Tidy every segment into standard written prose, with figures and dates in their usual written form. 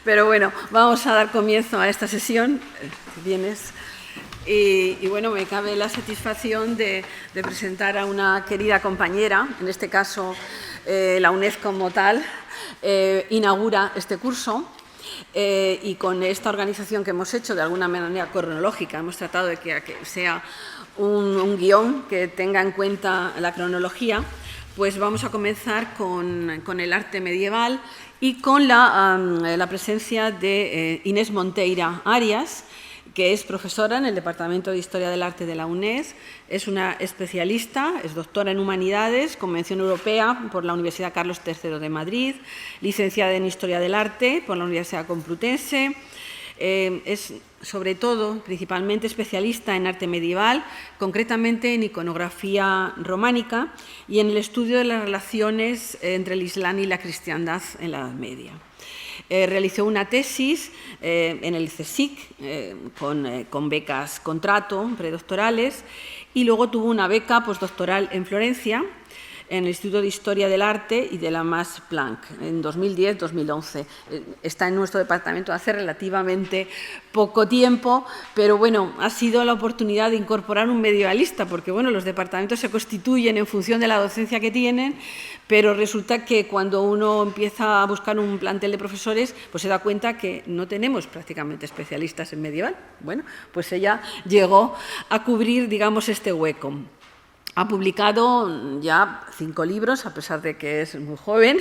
Pero bueno, vamos a dar comienzo a esta sesión. Vienes. Y bueno, me cabe la satisfacción de presentar a una querida compañera, en este caso la UNED como tal, inaugura este curso. Y con esta organización que hemos hecho de alguna manera cronológica, hemos tratado de que sea un guión que tenga en cuenta la cronología, pues vamos a comenzar con el arte medieval y con la presencia de Inés Monteira Arias, que es profesora en el Departamento de Historia del Arte de la UNED, es una especialista, es doctora en Humanidades, con mención europea por la Universidad Carlos III de Madrid, licenciada en Historia del Arte por la Universidad Complutense, es sobre todo, principalmente, especialista en arte medieval, concretamente en iconografía románica y en el estudio de las relaciones entre el Islam y la cristiandad en la Edad Media. Realizó una tesis en el CSIC con becas contrato predoctorales y luego tuvo una beca postdoctoral en Florencia, en el Instituto de Historia del Arte y de la Max Planck, en 2010-2011. Está en nuestro departamento hace relativamente poco tiempo, pero bueno, ha sido la oportunidad de incorporar un medievalista, porque bueno, los departamentos se constituyen en función de la docencia que tienen, pero resulta que cuando uno empieza a buscar un plantel de profesores, pues se da cuenta que no tenemos prácticamente especialistas en medieval. Bueno, pues ella llegó a cubrir, digamos, este hueco. Ha publicado ya 5 libros, a pesar de que es muy joven,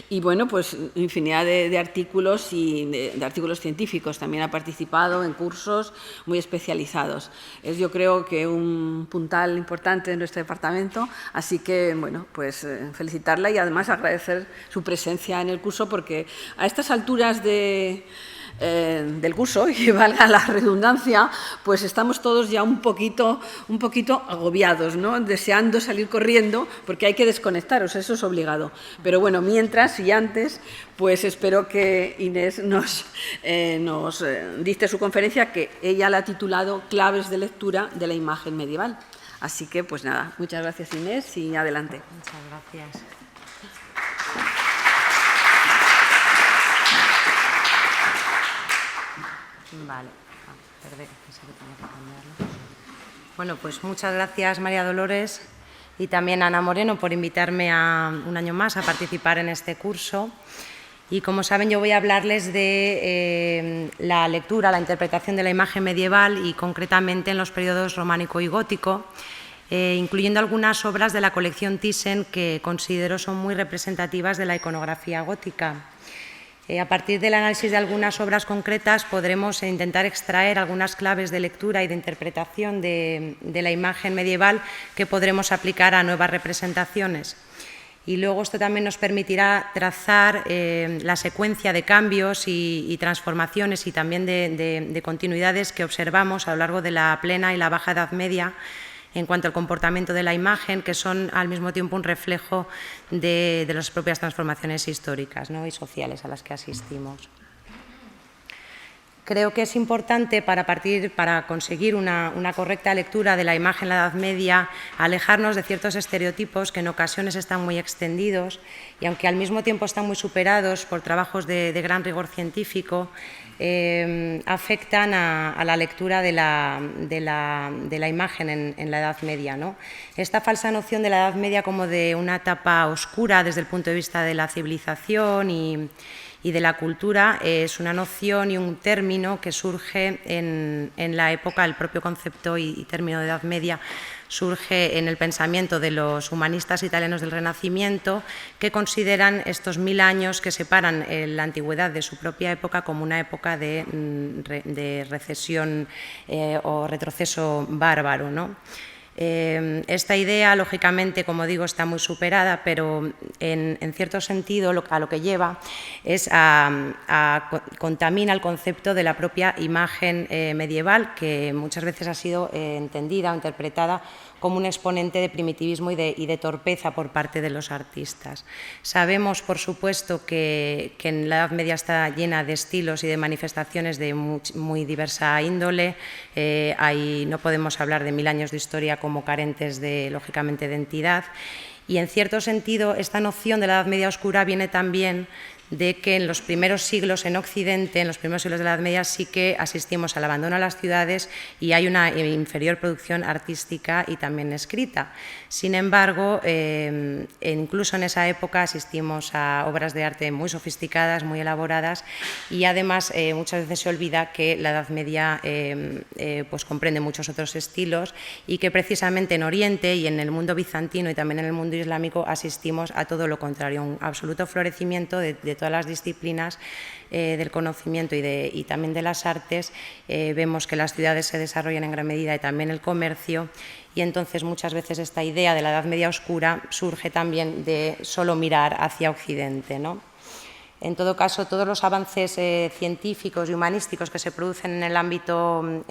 y bueno, pues infinidad de artículos y de artículos científicos. También ha participado en cursos muy especializados. Es, yo creo, que un puntal importante de nuestro departamento, así que, bueno, pues felicitarla y además agradecer su presencia en el curso, porque a estas alturas del curso, y valga la redundancia, pues estamos todos ya un poquito agobiados, ¿no? Deseando salir corriendo, porque hay que desconectaros, eso es obligado. Pero bueno, mientras y antes, pues espero que Inés nos dicte su conferencia, que ella la ha titulado Claves de lectura de la imagen medieval. Así que, pues nada, muchas gracias, Inés, y adelante. Muchas gracias. Vale, pensé que tenía que cambiarlo. Bueno, pues muchas gracias, María Dolores, y también a Ana Moreno por invitarme un año más a participar en este curso. Y como saben, yo voy a hablarles de la lectura, la interpretación de la imagen medieval y concretamente en los periodos románico y gótico, incluyendo algunas obras de la colección Thyssen que considero son muy representativas de la iconografía gótica. A partir del análisis de algunas obras concretas podremos intentar extraer algunas claves de lectura y de interpretación de la imagen medieval que podremos aplicar a nuevas representaciones. Y luego esto también nos permitirá trazar la secuencia de cambios y transformaciones y también de continuidades que observamos a lo largo de la plena y la baja Edad Media en cuanto al comportamiento de la imagen, que son al mismo tiempo un reflejo de las propias transformaciones históricas, ¿no?, y sociales a las que asistimos. Creo que es importante para conseguir una correcta lectura de la imagen en la Edad Media, alejarnos de ciertos estereotipos que en ocasiones están muy extendidos y aunque al mismo tiempo están muy superados por trabajos de gran rigor científico, afectan a la lectura de la imagen en la Edad Media, ¿no? Esta falsa noción de la Edad Media como de una etapa oscura desde el punto de vista de la civilización y de la cultura es una noción y un término que surge en la época, el propio concepto y término de Edad Media surge en el pensamiento de los humanistas italianos del Renacimiento, que consideran estos 1000 años que separan la antigüedad de su propia época como una época de recesión o retroceso bárbaro, ¿no? Esta idea, lógicamente, como digo, está muy superada, pero en cierto sentido a lo que lleva es contamina el concepto de la propia imagen medieval, que muchas veces ha sido entendida o interpretada como un exponente de primitivismo y de torpeza por parte de los artistas. Sabemos, por supuesto, que en la Edad Media está llena de estilos y de manifestaciones de muy diversa índole. No podemos hablar de 1000 años de historia como carentes, lógicamente, de entidad. Y, en cierto sentido, esta noción de la Edad Media oscura viene también de que en los primeros siglos en Occidente, en los primeros siglos de la Edad Media, sí que asistimos al abandono de las ciudades y hay una inferior producción artística y también escrita. Sin embargo, incluso en esa época asistimos a obras de arte muy sofisticadas, muy elaboradas, y además muchas veces se olvida que la Edad Media pues comprende muchos otros estilos y que precisamente en Oriente y en el mundo bizantino y también en el mundo islámico asistimos a todo lo contrario, un absoluto florecimiento de todas las disciplinas del conocimiento y también de las artes. Vemos que las ciudades se desarrollan en gran medida y también el comercio, y entonces muchas veces esta idea de la Edad Media oscura surge también de solo mirar hacia Occidente, ¿no? En todo caso, todos los avances científicos y humanísticos que se producen en el ámbito,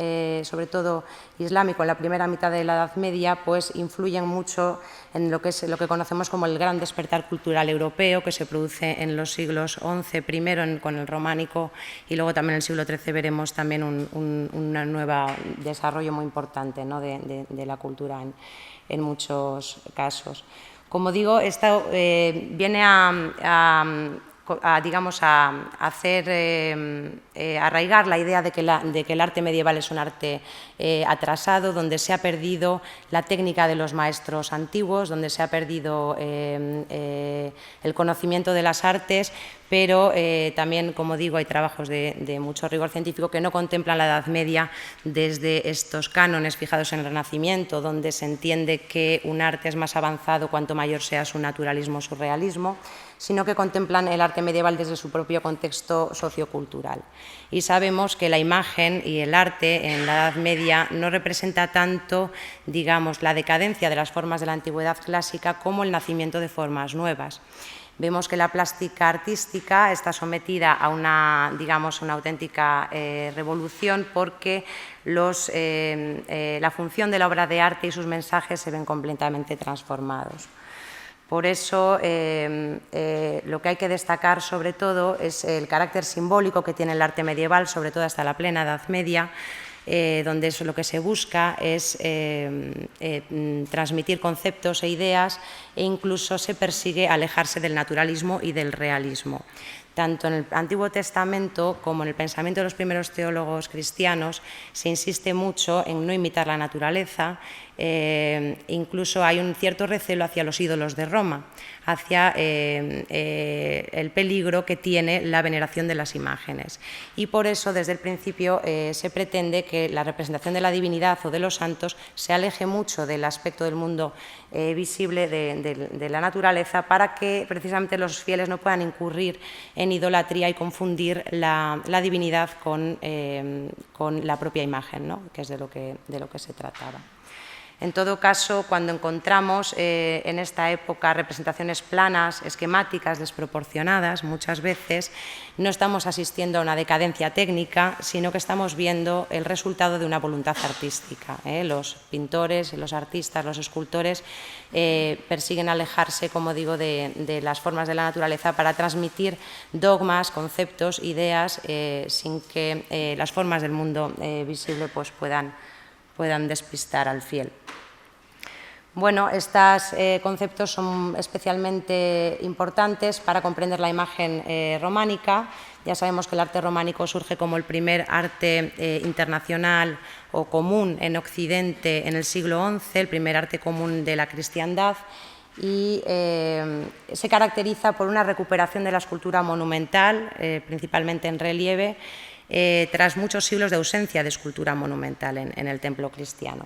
sobre todo islámico, en la primera mitad de la Edad Media, pues influyen mucho en lo que conocemos como el gran despertar cultural europeo, que se produce en los siglos XI, primero con el románico, y luego también en el siglo XIII veremos también un nuevo desarrollo muy importante, ¿no?, de la cultura en muchos casos. Como digo, esto viene a arraigar la idea de que el arte medieval es un arte atrasado, donde se ha perdido la técnica de los maestros antiguos, donde se ha perdido el conocimiento de las artes, pero también, como digo, hay trabajos de mucho rigor científico que no contemplan la Edad Media desde estos cánones fijados en el Renacimiento, donde se entiende que un arte es más avanzado cuanto mayor sea su naturalismo o su realismo, sino que contemplan el arte medieval desde su propio contexto sociocultural. Y sabemos que la imagen y el arte en la Edad Media no representa tanto, digamos, la decadencia de las formas de la antigüedad clásica como el nacimiento de formas nuevas. Vemos que la plástica artística está sometida a una auténtica revolución, porque la función de la obra de arte y sus mensajes se ven completamente transformados. Por eso, lo que hay que destacar sobre todo es el carácter simbólico que tiene el arte medieval, sobre todo hasta la plena Edad Media, donde lo que se busca es transmitir conceptos e ideas, e incluso se persigue alejarse del naturalismo y del realismo. Tanto en el Antiguo Testamento como en el pensamiento de los primeros teólogos cristianos se insiste mucho en no imitar la naturaleza. Incluso hay un cierto recelo hacia los ídolos de Roma, hacia el peligro que tiene la veneración de las imágenes. Y por eso, desde el principio, se pretende que la representación de la divinidad o de los santos se aleje mucho del aspecto del mundo visible de la naturaleza, para que precisamente los fieles no puedan incurrir en idolatría y confundir la divinidad con la propia imagen, ¿no?, que es de lo que se trataba. En todo caso, cuando encontramos en esta época representaciones planas, esquemáticas, desproporcionadas, muchas veces no estamos asistiendo a una decadencia técnica, sino que estamos viendo el resultado de una voluntad artística. Los pintores, los artistas, los escultores persiguen alejarse, como digo, de las formas de la naturaleza para transmitir dogmas, conceptos, ideas, sin que las formas del mundo visible pues, puedan despistar al fiel. Bueno, estos conceptos son especialmente importantes para comprender la imagen románica. Ya sabemos que el arte románico surge como el primer arte internacional o común en Occidente en el siglo XI, el primer arte común de la cristiandad, y se caracteriza por una recuperación de la escultura monumental, principalmente en relieve, tras muchos siglos de ausencia de escultura monumental en el templo cristiano.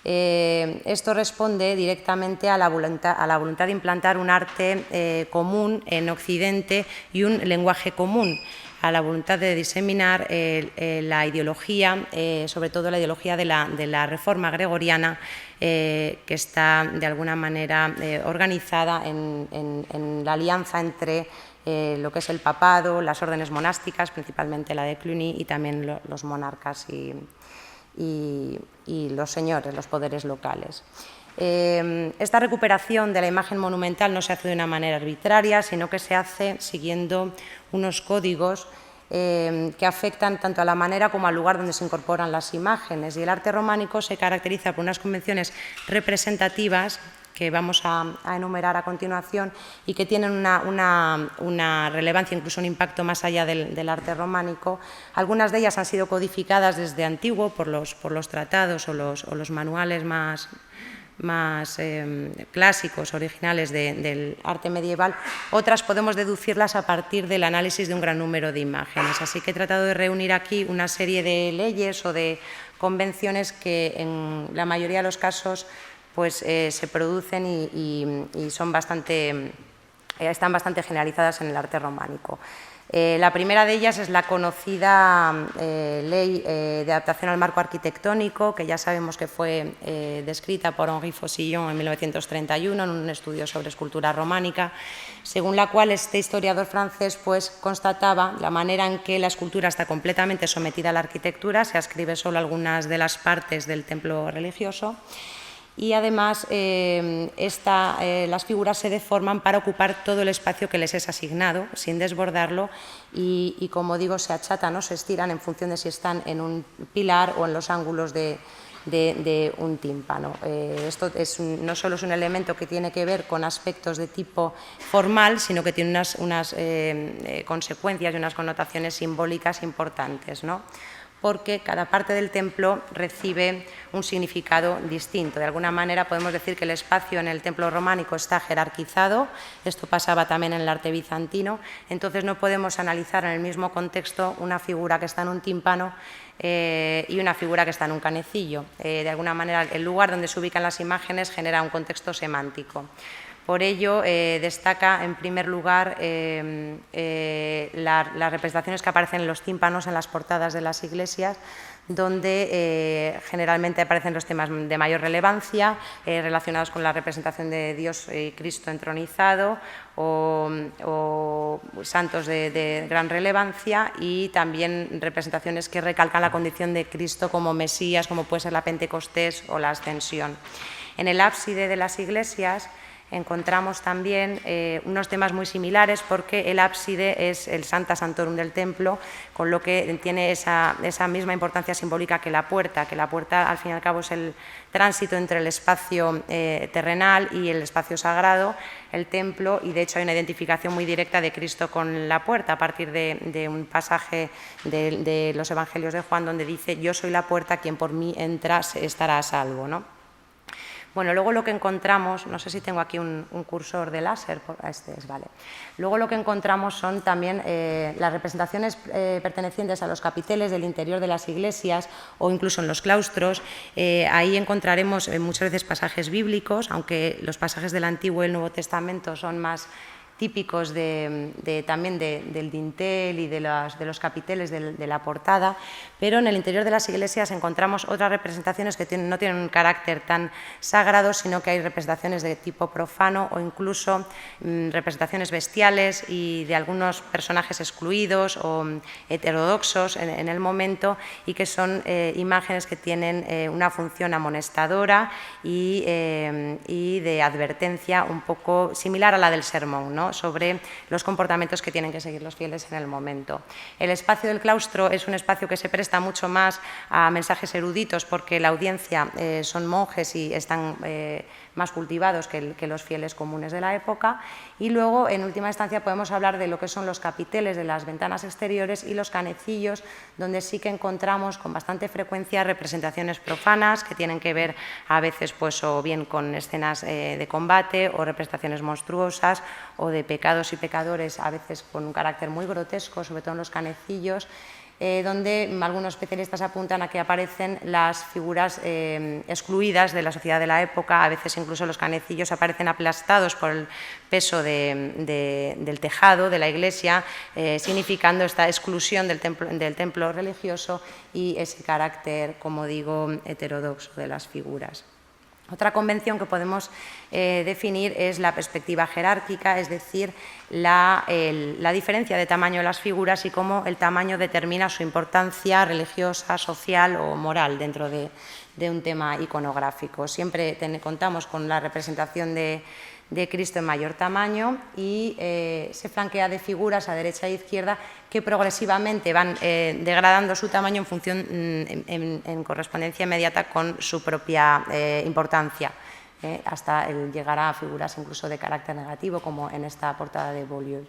Esto responde directamente a la voluntad de implantar un arte común en Occidente y un lenguaje común, a la voluntad de diseminar la ideología, sobre todo la ideología de la Reforma gregoriana, que está de alguna manera organizada en la alianza entre lo que es el papado, las órdenes monásticas, principalmente la de Cluny, y también los monarcas y los señores, los poderes locales. Esta recuperación de la imagen monumental no se hace de una manera arbitraria, sino que se hace siguiendo unos códigos que afectan tanto a la manera como al lugar donde se incorporan las imágenes. Y el arte románico se caracteriza por unas convenciones representativas que vamos a enumerar a continuación y que tienen una relevancia, incluso un impacto más allá del arte románico. Algunas de ellas han sido codificadas desde antiguo por los tratados o los manuales más clásicos, originales del arte medieval. Otras podemos deducirlas a partir del análisis de un gran número de imágenes. Así que he tratado de reunir aquí una serie de leyes o de convenciones que en la mayoría de los casos pues, se producen y son están bastante generalizadas en el arte románico. La primera de ellas es la conocida Ley de Adaptación al Marco Arquitectónico, que ya sabemos que fue descrita por Henri Faucillon en 1931 en un estudio sobre escultura románica, según la cual este historiador francés pues, constataba la manera en que la escultura está completamente sometida a la arquitectura, se ascribe solo algunas de las partes del templo religioso, y además las figuras se deforman para ocupar todo el espacio que les es asignado, sin desbordarlo, y como digo, se achatan o se estiran en función de si están en un pilar o en los ángulos de un tímpano. Esto no solo es un elemento que tiene que ver con aspectos de tipo formal, sino que tiene unas consecuencias y unas connotaciones simbólicas importantes, ¿no? Porque cada parte del templo recibe un significado distinto. De alguna manera podemos decir que el espacio en el templo románico está jerarquizado, esto pasaba también en el arte bizantino, entonces no podemos analizar en el mismo contexto una figura que está en un tímpano y una figura que está en un canecillo. De alguna manera el lugar donde se ubican las imágenes genera un contexto semántico. Por ello, destaca en primer lugar las representaciones que aparecen en los tímpanos en las portadas de las iglesias, donde generalmente aparecen los temas de mayor relevancia relacionados con la representación de Dios y Cristo entronizado o santos de gran relevancia, y también representaciones que recalcan la condición de Cristo como Mesías, como puede ser la Pentecostés o la Ascensión. En el ábside de las iglesias encontramos también unos temas muy similares, porque el ábside es el Sancta Sanctorum del templo, con lo que tiene esa misma importancia simbólica que la puerta al fin y al cabo es el tránsito entre el espacio terrenal y el espacio sagrado, el templo, y de hecho hay una identificación muy directa de Cristo con la puerta a partir de un pasaje de los Evangelios de Juan donde dice: yo soy la puerta, quien por mí entra estará a salvo, ¿no? Bueno, luego lo que encontramos, no sé si tengo aquí un cursor de láser, vale. Luego lo que encontramos son también las representaciones pertenecientes a los capiteles del interior de las iglesias o incluso en los claustros. Ahí encontraremos muchas veces pasajes bíblicos, aunque los pasajes del Antiguo y el Nuevo Testamento son más típicos también del dintel y de los capiteles de la portada, pero en el interior de las iglesias encontramos otras representaciones que no tienen un carácter tan sagrado, sino que hay representaciones de tipo profano o incluso representaciones bestiales y de algunos personajes excluidos o heterodoxos en el momento, y que son imágenes que tienen una función amonestadora y de advertencia un poco similar a la del sermón, ¿no?, sobre los comportamientos que tienen que seguir los fieles en el momento. El espacio del claustro es un espacio que se presta mucho más a mensajes eruditos, porque la audiencia son monjes y están más cultivados que los fieles comunes de la época. Y luego, en última instancia, podemos hablar de lo que son los capiteles de las ventanas exteriores y los canecillos, donde sí que encontramos con bastante frecuencia representaciones profanas que tienen que ver a veces pues, o bien con escenas de combate o representaciones monstruosas o de pecados y pecadores, a veces con un carácter muy grotesco, sobre todo en los canecillos, donde algunos especialistas apuntan a que aparecen las figuras excluidas de la sociedad de la época. A veces incluso los canecillos aparecen aplastados por el peso del tejado de la iglesia, significando esta exclusión del templo religioso y ese carácter, como digo, heterodoxo de las figuras. Otra convención que podemos definir es la perspectiva jerárquica, es decir, la diferencia de tamaño de las figuras y cómo el tamaño determina su importancia religiosa, social o moral dentro de un tema iconográfico. Siempre contamos con la representación de Cristo en mayor tamaño y se flanquea de figuras a derecha e izquierda que progresivamente van degradando su tamaño en función, en correspondencia inmediata con su propia importancia. hasta llegar a figuras incluso de carácter negativo, como en esta portada de Beaulieu.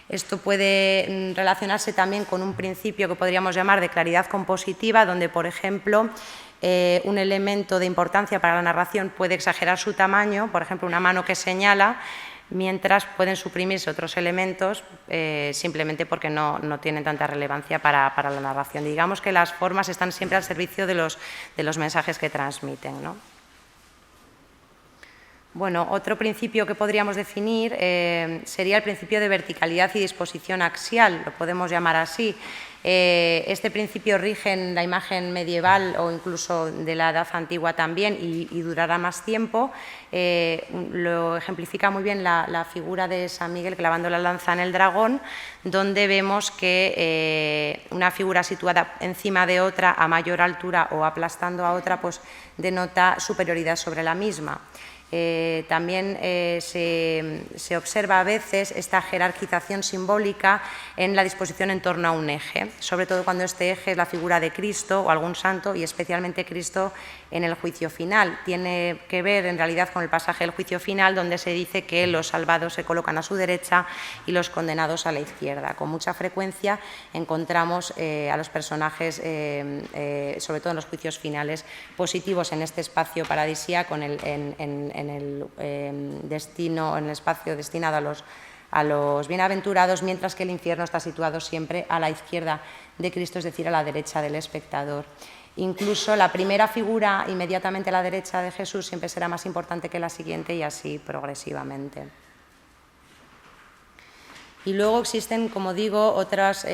Esto puede relacionarse también con un principio que podríamos llamar de claridad compositiva, donde, por ejemplo, un elemento de importancia para la narración puede exagerar su tamaño, por ejemplo, una mano que señala, mientras pueden suprimirse otros elementos simplemente porque no tienen tanta relevancia para la narración. Digamos que las formas están siempre al servicio de los mensajes que transmiten, ¿no? Bueno, otro principio que podríamos definir sería el principio de verticalidad y disposición axial, lo podemos llamar así. Este principio rige en la imagen medieval o incluso de la Edad Antigua también y durará más tiempo. Lo ejemplifica muy bien la figura de San Miguel clavando la lanza en el dragón, donde vemos que una figura situada encima de otra a mayor altura o aplastando a otra, pues denota superioridad sobre la misma. También se observa a veces esta jerarquización simbólica en la disposición en torno a un eje, sobre todo cuando este eje es la figura de Cristo o algún santo, y especialmente Cristo en el juicio final. Tiene que ver en realidad con el pasaje del juicio final, donde se dice que los salvados se colocan a su derecha y los condenados a la izquierda. Con mucha frecuencia encontramos a los personajes, sobre todo en los juicios finales, positivos en este espacio paradisíaco, en el espacio destinado a los bienaventurados, mientras que el infierno está situado siempre a la izquierda de Cristo, es decir, a la derecha del espectador. Incluso la primera figura inmediatamente a la derecha de Jesús siempre será más importante que la siguiente, y así progresivamente. Y luego existen, como digo, otras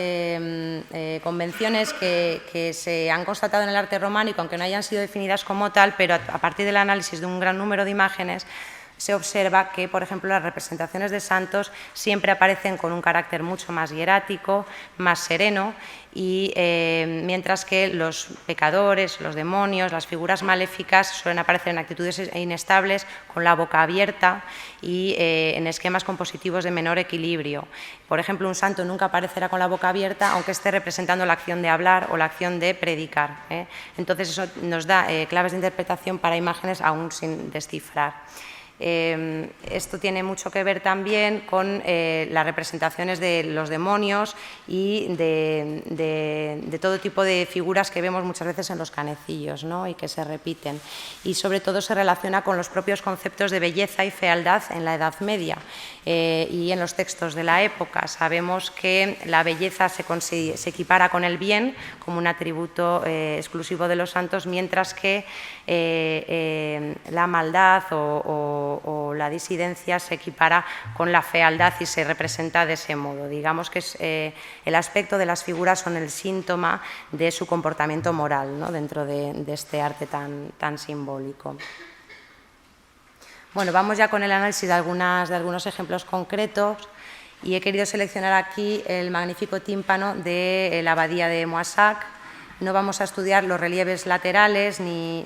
convenciones que se han constatado en el arte románico, aunque no hayan sido definidas como tal, pero a partir del análisis de un gran número de imágenes se observa que, por ejemplo, las representaciones de santos siempre aparecen con un carácter mucho más hierático, más sereno, y mientras que los pecadores, los demonios, las figuras maléficas suelen aparecer en actitudes inestables, con la boca abierta y en esquemas compositivos de menor equilibrio. Por ejemplo, un santo nunca aparecerá con la boca abierta, aunque esté representando la acción de hablar o la acción de predicar. Entonces eso nos da claves de interpretación para imágenes aún sin descifrar. Esto tiene mucho que ver también con las representaciones de los demonios y de todo tipo de figuras que vemos muchas veces en los canecillos, ¿no? Y que se repiten. Y sobre todo se relaciona con los propios conceptos de belleza y fealdad en la Edad Media y en los textos de la época. Sabemos que la belleza se equipara con el bien como un atributo exclusivo de los santos, mientras que la maldad o la disidencia se equipara con la fealdad y se representa de ese modo. Digamos que el aspecto de las figuras son el síntoma de su comportamiento moral, ¿no? Dentro de este arte tan simbólico. Bueno, vamos ya con el análisis de algunos ejemplos concretos, y he querido seleccionar aquí el magnífico tímpano de la abadía de Moissac. No vamos a estudiar los relieves laterales ni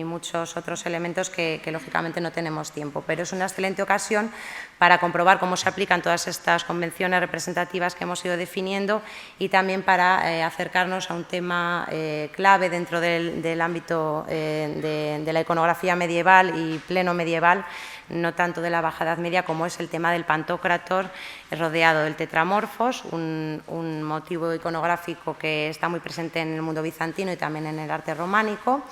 muchos otros elementos que lógicamente no tenemos tiempo, pero es una excelente ocasión para comprobar cómo se aplican todas estas convenciones representativas que hemos ido definiendo, y también para acercarnos a un tema clave dentro del ámbito de la iconografía medieval y pleno medieval, no tanto de la Baja Edad Media, como es el tema del Pantocrator rodeado del Tetramorfos, un motivo iconográfico que está muy presente en el mundo bizantino y también en el arte románico,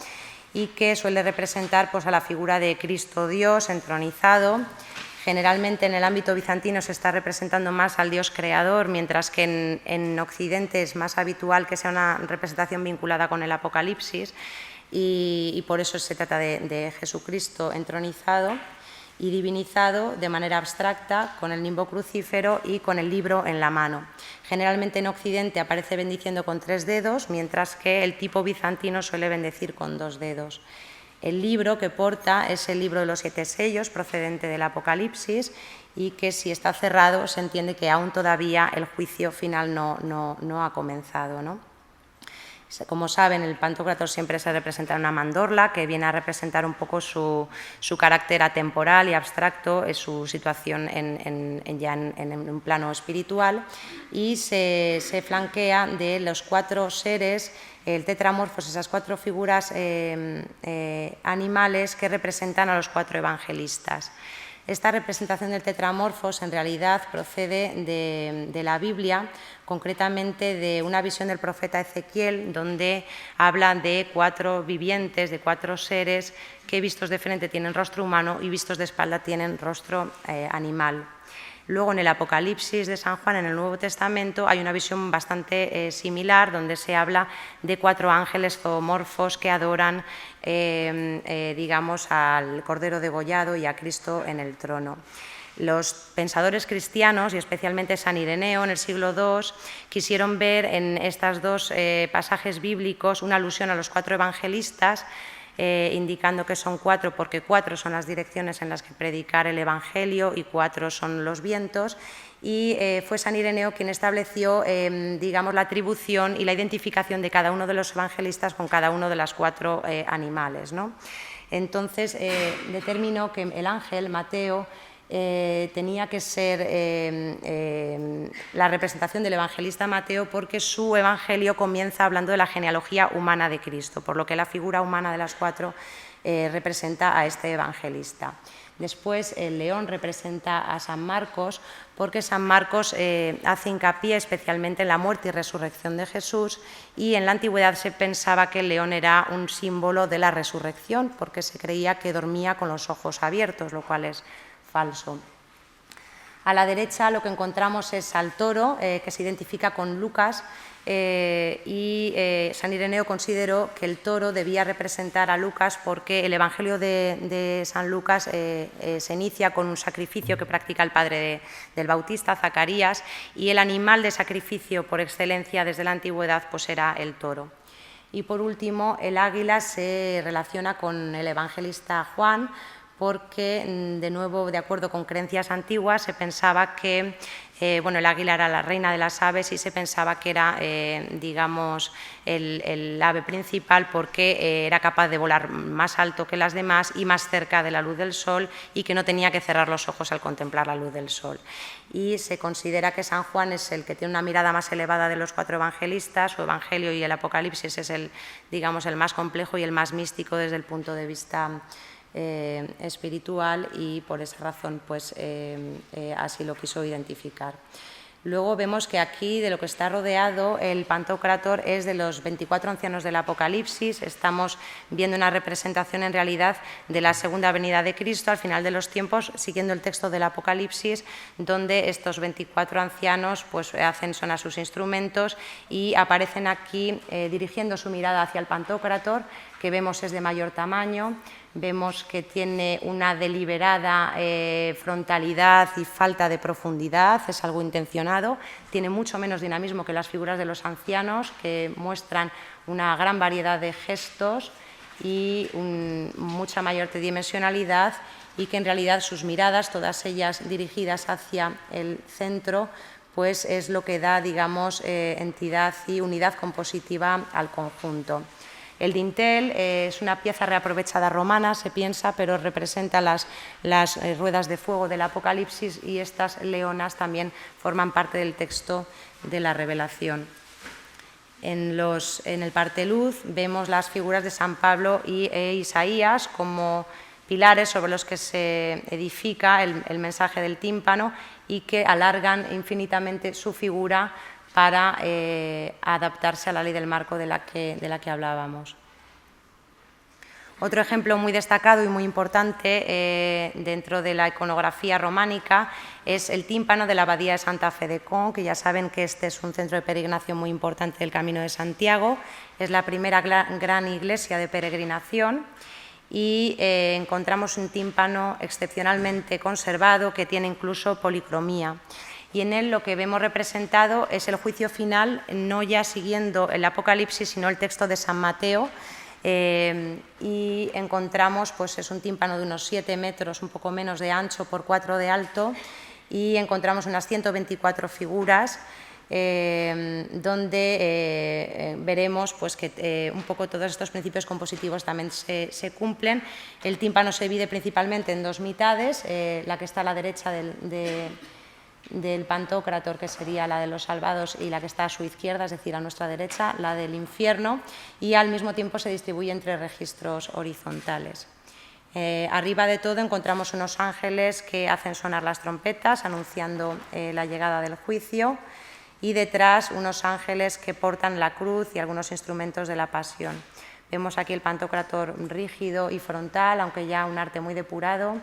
y que suele representar, pues, a la figura de Cristo Dios entronizado. Generalmente en el ámbito bizantino se está representando más al Dios creador, mientras que en Occidente es más habitual que sea una representación vinculada con el Apocalipsis, y por eso se trata de Jesucristo entronizado y divinizado de manera abstracta, con el nimbo crucífero y con el libro en la mano. Generalmente en Occidente aparece bendiciendo con 3 dedos, mientras que el tipo bizantino suele bendecir con 2 dedos. El libro que porta es el libro de los 7 sellos, procedente del Apocalipsis, y que si está cerrado se entiende que aún todavía el juicio final no ha comenzado, ¿no? Como saben, el Pantocrátor siempre se representa en una mandorla, que viene a representar un poco su carácter atemporal y abstracto, su situación ya en un plano espiritual, y se flanquea de los 4 seres, el tetramorfos, esas 4 figuras animales que representan a los 4 evangelistas. Esta representación del tetramorfos en realidad procede de la Biblia, concretamente de una visión del profeta Ezequiel, donde habla de 4 vivientes, de 4 seres que vistos de frente tienen rostro humano y vistos de espalda tienen rostro animal. Luego, en el Apocalipsis de San Juan, en el Nuevo Testamento, hay una visión bastante similar, donde se habla de 4 ángeles zoomorfos que adoran, digamos, al Cordero degollado y a Cristo en el trono. Los pensadores cristianos, y especialmente San Ireneo en el siglo II, quisieron ver en estos 2 pasajes bíblicos una alusión a los 4 evangelistas, indicando que son 4 porque 4 son las direcciones en las que predicar el Evangelio y 4 son los vientos, y fue San Ireneo quien estableció, digamos, la atribución y la identificación de cada uno de los evangelistas con cada uno de los 4 animales, ¿no? Entonces determinó que el ángel Mateo tenía que ser la representación del evangelista Mateo, porque su evangelio comienza hablando de la genealogía humana de Cristo, por lo que la figura humana de las 4 representa a este evangelista. Después el león representa a San Marcos, porque San Marcos hace hincapié especialmente en la muerte y resurrección de Jesús, y en la antigüedad se pensaba que el león era un símbolo de la resurrección, porque se creía que dormía con los ojos abiertos, lo cual es falso. A la derecha lo que encontramos es al toro, que se identifica con Lucas, y San Ireneo consideró que el toro debía representar a Lucas, porque el Evangelio de San Lucas se inicia con un sacrificio que practica el padre del Bautista, Zacarías, y el animal de sacrificio por excelencia desde la antigüedad pues era el toro. Y por último, el águila se relaciona con el evangelista Juan, porque, de nuevo, de acuerdo con creencias antiguas, se pensaba que el águila era la reina de las aves, y se pensaba que era, digamos, el ave principal, porque era capaz de volar más alto que las demás y más cerca de la luz del sol, y que no tenía que cerrar los ojos al contemplar la luz del sol. Y se considera que San Juan es el que tiene una mirada más elevada de los 4 evangelistas. Su evangelio y el Apocalipsis es el más complejo y el más místico desde el punto de vista espiritual, y por esa razón pues así lo quiso identificar. Luego vemos que aquí, de lo que está rodeado el Pantocrátor, es de los 24 ancianos del Apocalipsis. Estamos viendo una representación en realidad de la segunda venida de Cristo al final de los tiempos, siguiendo el texto del Apocalipsis, donde estos 24 ancianos pues hacen son a sus instrumentos y aparecen aquí dirigiendo su mirada hacia el Pantocrátor, que vemos es de mayor tamaño. Vemos que tiene una deliberada frontalidad y falta de profundidad, es algo intencionado. Tiene mucho menos dinamismo que las figuras de los ancianos, que muestran una gran variedad de gestos y mucha mayor tridimensionalidad, y que en realidad sus miradas, todas ellas dirigidas hacia el centro, pues es lo que da, digamos, entidad y unidad compositiva al conjunto. El dintel es una pieza reaprovechada romana, se piensa, pero representa las ruedas de fuego del Apocalipsis, y estas leonas también forman parte del texto de la Revelación. En el parteluz vemos las figuras de San Pablo e Isaías como pilares sobre los que se edifica el mensaje del tímpano, y que alargan infinitamente su figura para adaptarse a la ley del marco de la que hablábamos. Otro ejemplo muy destacado y muy importante dentro de la iconografía románica es el tímpano de la abadía de Santa Fe de Con, que ya saben que este es un centro de peregrinación muy importante del Camino de Santiago. Es la primera gran iglesia de peregrinación, y encontramos un tímpano excepcionalmente conservado, que tiene incluso policromía. Y en él lo que vemos representado es el juicio final, no ya siguiendo el Apocalipsis, sino el texto de San Mateo, y encontramos, pues es un tímpano de unos 7 metros, un poco menos de ancho por 4 de alto, y encontramos unas 124 figuras, donde veremos pues, que un poco todos estos principios compositivos también se cumplen. El tímpano se divide principalmente en dos mitades, la que está a la derecha del Pantocrator, que sería la de los salvados, y la que está a su izquierda, es decir, a nuestra derecha, la del infierno, y al mismo tiempo se distribuye entre registros horizontales. Arriba de todo encontramos unos ángeles que hacen sonar las trompetas, anunciando la llegada del juicio, y detrás unos ángeles que portan la cruz y algunos instrumentos de la pasión. Vemos aquí el Pantocrator rígido y frontal, aunque ya un arte muy depurado.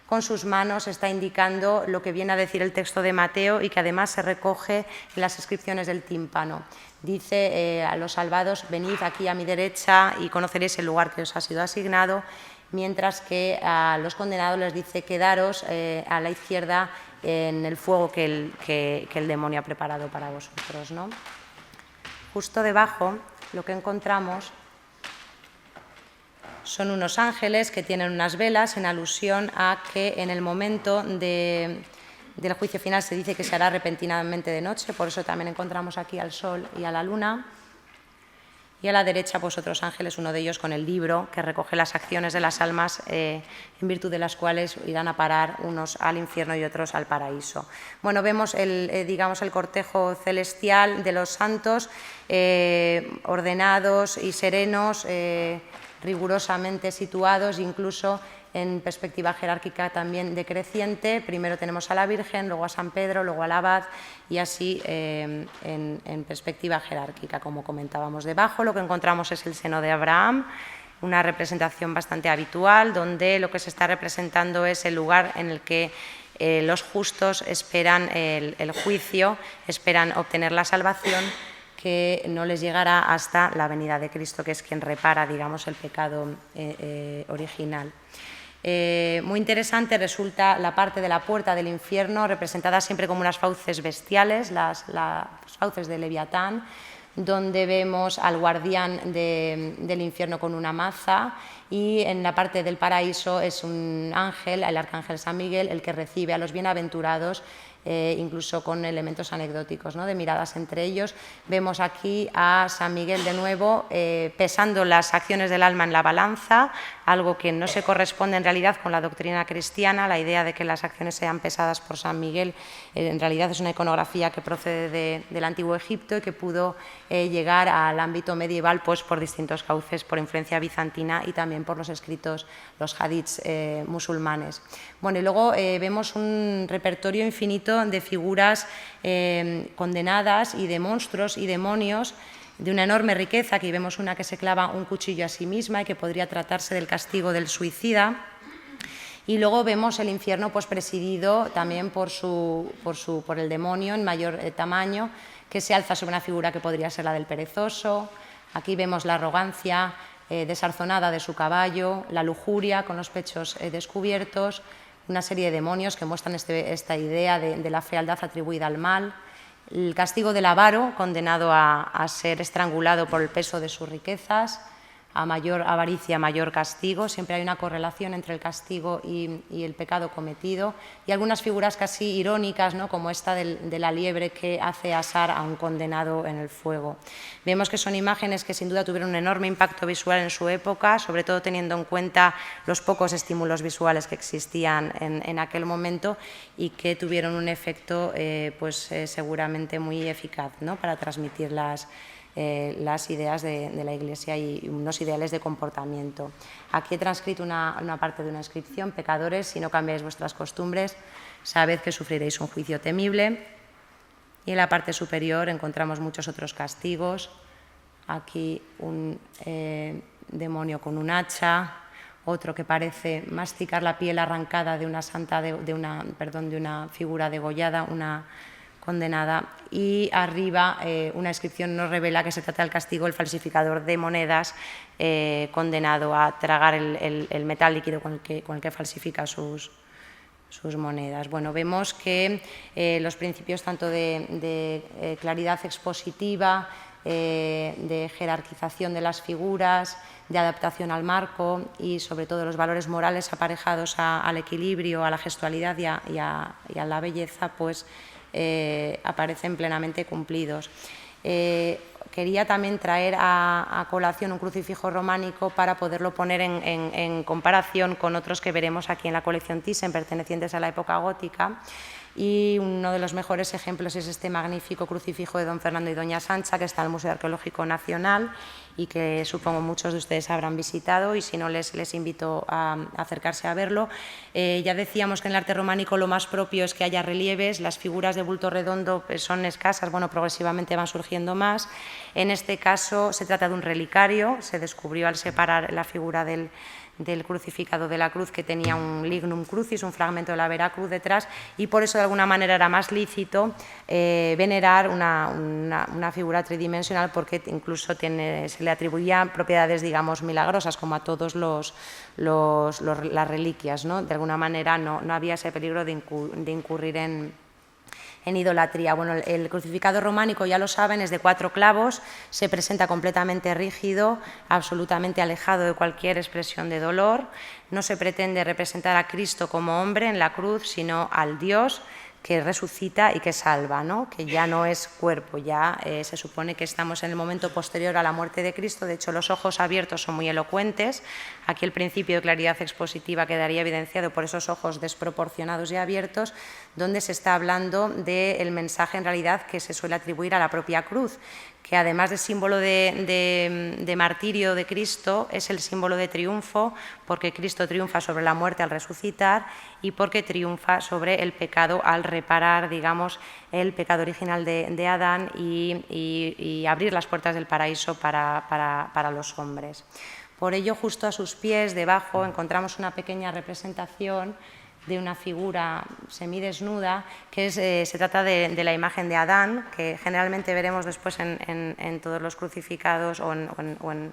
Con sus manos está indicando lo que viene a decir el texto de Mateo y que además se recoge en las inscripciones del tímpano. Dice a los salvados: venid aquí a mi derecha y conoceréis el lugar que os ha sido asignado, mientras que a los condenados les dice: quedaros a la izquierda en el fuego que el demonio ha preparado para vosotros, ¿no? Justo debajo lo que encontramos son unos ángeles que tienen unas velas, en alusión a que en el momento del juicio final se dice que se hará repentinamente de noche, por eso también encontramos aquí al sol y a la luna. Y a la derecha, pues otros ángeles, uno de ellos con el libro que recoge las acciones de las almas, en virtud de las cuales irán a parar unos al infierno y otros al paraíso. Bueno, vemos digamos, el cortejo celestial de los santos, ordenados y serenos, rigurosamente situados, incluso en perspectiva jerárquica también decreciente. Primero tenemos a la Virgen, luego a San Pedro, luego al abad, y así en perspectiva jerárquica, como comentábamos. Debajo lo que encontramos es el seno de Abraham, una representación bastante habitual, donde lo que se está representando es el lugar en el que los justos esperan el juicio, esperan obtener la salvación, que no les llegará hasta la venida de Cristo, que es quien repara, digamos, el pecado original. Muy interesante resulta la parte de la puerta del infierno, representada siempre como unas fauces bestiales, las fauces de Leviatán, donde vemos al guardián del infierno con una maza, y en la parte del paraíso es un ángel, el arcángel San Miguel, el que recibe a los bienaventurados, incluso con elementos anecdóticos, ¿no?, de miradas entre ellos. Vemos aquí a San Miguel de nuevo pesando las acciones del alma en la balanza, algo que no se corresponde en realidad con la doctrina cristiana. La idea de que las acciones sean pesadas por San Miguel en realidad es una iconografía que procede del antiguo Egipto y que pudo llegar al ámbito medieval pues, por distintos cauces, por influencia bizantina y también por los escritos, los hadiths musulmanes. Bueno, y luego vemos un repertorio infinito de figuras condenadas y de monstruos y demonios de una enorme riqueza. Aquí vemos una que se clava un cuchillo a sí misma y que podría tratarse del castigo del suicida. Y luego vemos el infierno pues, presidido también por el demonio en mayor tamaño, que se alza sobre una figura que podría ser la del perezoso. Aquí vemos la arrogancia desarzonada de su caballo, la lujuria con los pechos descubiertos, una serie de demonios que muestran esta idea de la fealdad atribuida al mal, el castigo del avaro, condenado a ser estrangulado por el peso de sus riquezas, a mayor avaricia, mayor castigo. Siempre hay una correlación entre el castigo y el pecado cometido, y algunas figuras casi irónicas, ¿no?, como esta de la liebre que hace asar a un condenado en el fuego. Vemos que son imágenes que sin duda tuvieron un enorme impacto visual en su época, sobre todo teniendo en cuenta los pocos estímulos visuales que existían en aquel momento, y que tuvieron un efecto seguramente muy eficaz, ¿no?, para transmitir las ideas de la Iglesia y unos ideales de comportamiento. Aquí he transcrito una parte de una inscripción: pecadores, si no cambiáis vuestras costumbres, sabed que sufriréis un juicio temible. Y en la parte superior encontramos muchos otros castigos. Aquí un demonio con un hacha, otro que parece masticar la piel arrancada de una figura degollada, una condenada, y arriba una inscripción nos revela que se trata del castigo del falsificador de monedas, condenado a tragar el metal líquido con el que falsifica sus monedas. Bueno, vemos que los principios tanto de claridad expositiva, de jerarquización de las figuras, de adaptación al marco y sobre todo los valores morales aparejados al equilibrio, a la gestualidad y a la belleza, pues aparecen plenamente cumplidos. Quería también traer a colación un crucifijo románico para poderlo poner en comparación con otros que veremos aquí en la colección Thyssen, pertenecientes a la época gótica. Y uno de los mejores ejemplos es este magnífico crucifijo de don Fernando y doña Sancha, que está en el Museo Arqueológico Nacional y que supongo muchos de ustedes habrán visitado, y si no les invito a acercarse a verlo. Ya decíamos que en el arte románico lo más propio es que haya relieves, las figuras de bulto redondo son escasas, bueno, progresivamente van surgiendo más. En este caso se trata de un relicario, se descubrió al separar la figura del crucificado de la cruz que tenía un lignum crucis, un fragmento de la veracruz detrás, y por eso de alguna manera era más lícito venerar una figura tridimensional, porque incluso se le atribuían propiedades, digamos, milagrosas, como a todos las reliquias, ¿no? De alguna manera no había ese peligro de incurrir en idolatría. Bueno, el crucificado románico, ya lo saben, es de 4 clavos, se presenta completamente rígido, absolutamente alejado de cualquier expresión de dolor. No se pretende representar a Cristo como hombre en la cruz, sino al Dios que resucita y que salva, ¿no? Que ya no es cuerpo, ya se supone que estamos en el momento posterior a la muerte de Cristo. De hecho, los ojos abiertos son muy elocuentes. Aquí el principio de claridad expositiva quedaría evidenciado por esos ojos desproporcionados y abiertos, donde se está hablando del mensaje en realidad que se suele atribuir a la propia cruz, que además de símbolo de martirio de Cristo, es el símbolo de triunfo, porque Cristo triunfa sobre la muerte al resucitar y porque triunfa sobre el pecado al reparar, digamos, el pecado original de Adán y abrir las puertas del paraíso para los hombres. Por ello, justo a sus pies, debajo, encontramos una pequeña representación de una figura semidesnuda, que se trata de la imagen de Adán, que generalmente veremos después en todos los crucificados o en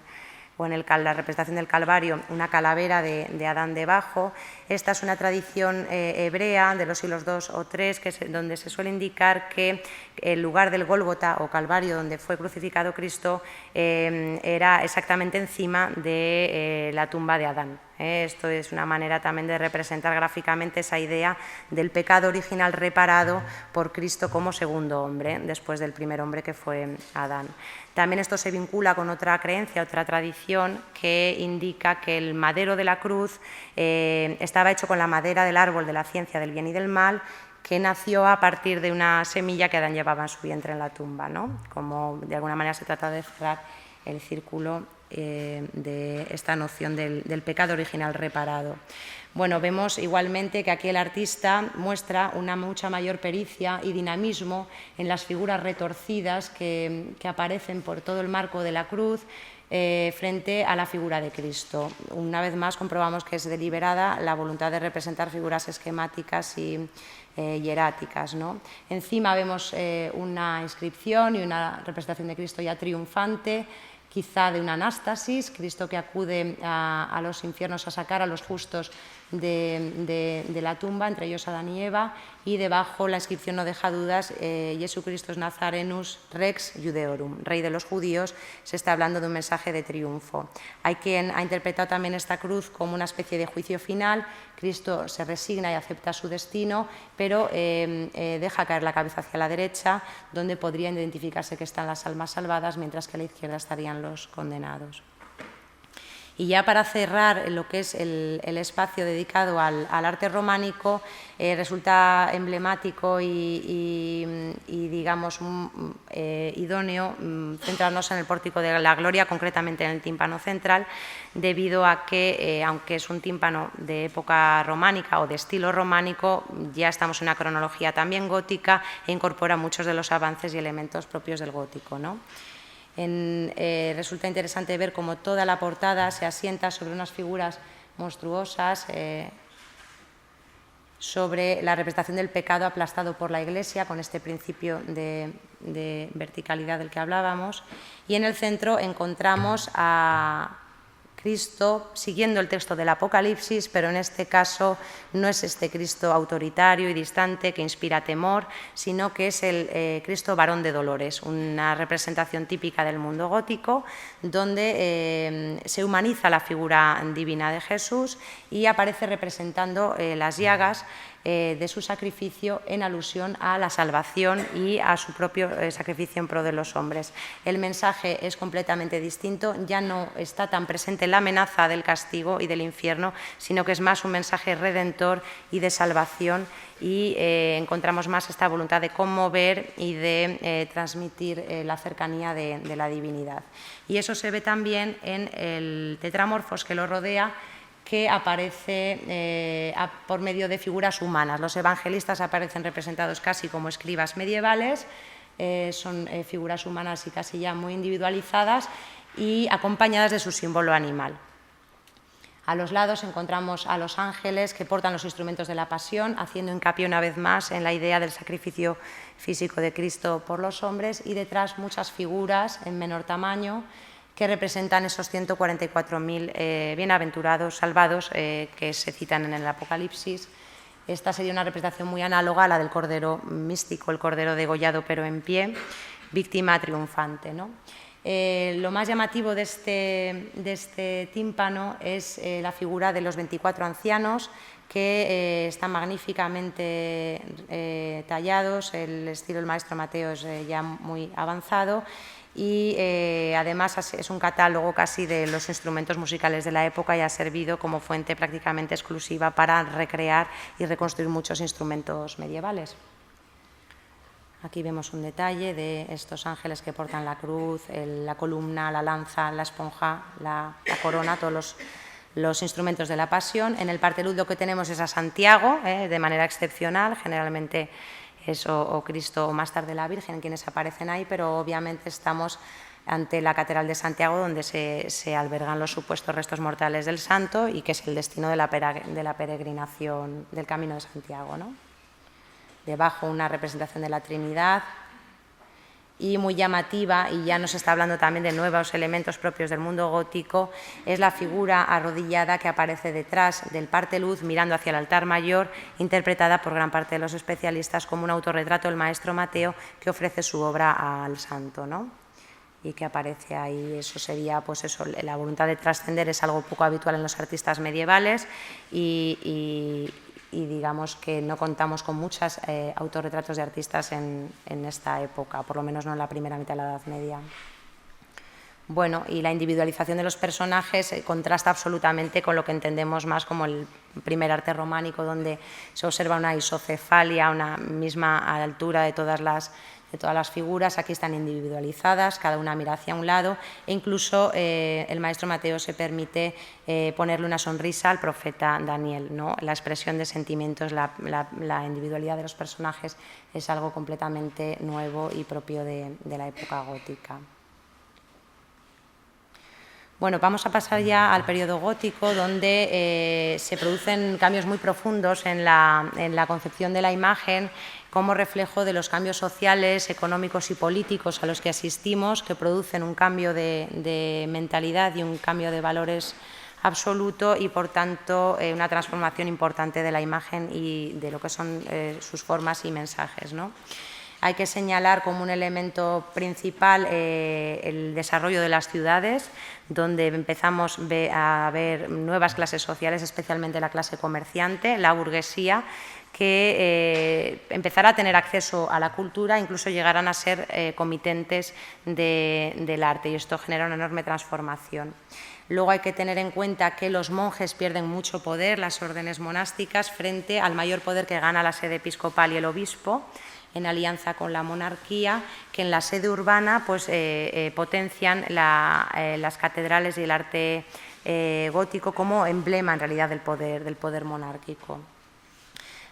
la representación del Calvario, una calavera de Adán debajo. Esta es una tradición hebrea de los siglos II o III, donde se suele indicar que el lugar del Gólgota o Calvario, donde fue crucificado Cristo, era exactamente encima de la tumba de Adán. Esto es una manera también de representar gráficamente esa idea del pecado original reparado por Cristo como segundo hombre, después del primer hombre que fue Adán. También esto se vincula con otra creencia, otra tradición, que indica que el madero de la cruz estaba hecho con la madera del árbol de la ciencia del bien y del mal, que nació a partir de una semilla que Adán llevaba en su vientre en la tumba, ¿no? Como de alguna manera se trata de cerrar el círculo de esta noción del pecado original reparado. Bueno, vemos igualmente que aquí el artista muestra una mucha mayor pericia y dinamismo en las figuras retorcidas que aparecen por todo el marco de la cruz frente a la figura de Cristo. Una vez más comprobamos que es deliberada la voluntad de representar figuras esquemáticas y hieráticas, ¿no? Encima vemos una inscripción y una representación de Cristo ya triunfante, quizá de una anástasis, Cristo que acude a los infiernos a sacar a los justos de la tumba, entre ellos Adán y Eva, y debajo la inscripción no deja dudas, Jesucristus Nazarenus Rex Judeorum, Rey de los judíos. Se está hablando de un mensaje de triunfo. Hay quien ha interpretado también esta cruz como una especie de juicio final. Cristo se resigna y acepta su destino, pero deja caer la cabeza hacia la derecha, donde podría identificarse que están las almas salvadas, mientras que a la izquierda estarían los condenados. Y ya para cerrar lo que es el espacio dedicado al arte románico, resulta emblemático y digamos, idóneo centrarnos en el pórtico de la gloria, concretamente en el tímpano central, debido a que, aunque es un tímpano de época románica o de estilo románico, ya estamos en una cronología también gótica e incorpora muchos de los avances y elementos propios del gótico, ¿no? Resulta interesante ver cómo toda la portada se asienta sobre unas figuras monstruosas, sobre la representación del pecado aplastado por la Iglesia, con este principio de verticalidad del que hablábamos, y en el centro encontramos a Cristo siguiendo el texto del Apocalipsis, pero en este caso no es este Cristo autoritario y distante que inspira temor, sino que es el Cristo varón de dolores, una representación típica del mundo gótico, donde se humaniza la figura divina de Jesús y aparece representando las llagas de su sacrificio en alusión a la salvación y a su propio sacrificio en pro de los hombres. El mensaje es completamente distinto, ya no está tan presente la amenaza del castigo y del infierno, sino que es más un mensaje redentor y de salvación, y encontramos más esta voluntad de conmover y de transmitir la cercanía de la divinidad. Y eso se ve también en el tetramorfos que lo rodea, que aparece por medio de figuras humanas. Los evangelistas aparecen representados casi como escribas medievales, son figuras humanas y casi ya muy individualizadas y acompañadas de su símbolo animal. A los lados encontramos a los ángeles que portan los instrumentos de la pasión, haciendo hincapié una vez más en la idea del sacrificio físico de Cristo por los hombres, y detrás muchas figuras en menor tamaño que representan esos 144.000 bienaventurados, salvados, que se citan en el Apocalipsis. Esta sería una representación muy análoga a la del Cordero místico, el Cordero degollado pero en pie, víctima triunfante, ¿no? Lo más llamativo de este tímpano es la figura de los 24 ancianos, que están magníficamente tallados. El estilo del maestro Mateo es ya muy avanzado, y además es un catálogo casi de los instrumentos musicales de la época y ha servido como fuente prácticamente exclusiva para recrear y reconstruir muchos instrumentos medievales. Aquí vemos un detalle de estos ángeles que portan la cruz, la columna, la lanza, la esponja, la corona, todos los instrumentos de la pasión. En el parteluz lo que tenemos es a Santiago, de manera excepcional, generalmente es o Cristo o más tarde la Virgen quienes aparecen ahí, pero obviamente estamos ante la Catedral de Santiago, donde se albergan los supuestos restos mortales del santo y que es el destino de la peregrinación del Camino de Santiago, ¿no? Debajo una representación de la Trinidad, y muy llamativa, y ya nos está hablando también de nuevos elementos propios del mundo gótico, es la figura arrodillada que aparece detrás del parteluz mirando hacia el altar mayor, interpretada por gran parte de los especialistas como un autorretrato del maestro Mateo que ofrece su obra al santo, ¿no? Y que aparece ahí. Eso sería, pues eso, la voluntad de trascender es algo poco habitual en los artistas medievales, y digamos que no contamos con muchos autorretratos de artistas en esta época, por lo menos no en la primera mitad de la Edad Media. Bueno, y la individualización de los personajes contrasta absolutamente con lo que entendemos más como el primer arte románico, donde se observa una isocefalia, una misma altura de todas las figuras. Aquí están individualizadas, cada una mira hacia un lado, e incluso el maestro Mateo se permite ponerle una sonrisa al profeta Daniel, ¿no? La expresión de sentimientos, la individualidad de los personajes es algo completamente nuevo y propio de la época gótica. Bueno, vamos a pasar ya al periodo gótico, donde se producen cambios muy profundos en la concepción de la imagen, como reflejo de los cambios sociales, económicos y políticos a los que asistimos, que producen un cambio de mentalidad y un cambio de valores absoluto, y por tanto una transformación importante de la imagen y de lo que son sus formas y mensajes, ¿no? Hay que señalar como un elemento principal el desarrollo de las ciudades, donde empezamos a ver nuevas clases sociales, especialmente la clase comerciante, la burguesía, que empezará a tener acceso a la cultura, incluso llegarán a ser comitentes del arte, y esto genera una enorme transformación. Luego hay que tener en cuenta que los monjes pierden mucho poder, las órdenes monásticas, frente al mayor poder que gana la sede episcopal y el obispo, en alianza con la monarquía, que en la sede urbana pues, potencian las catedrales y el arte gótico como emblema en realidad del poder monárquico.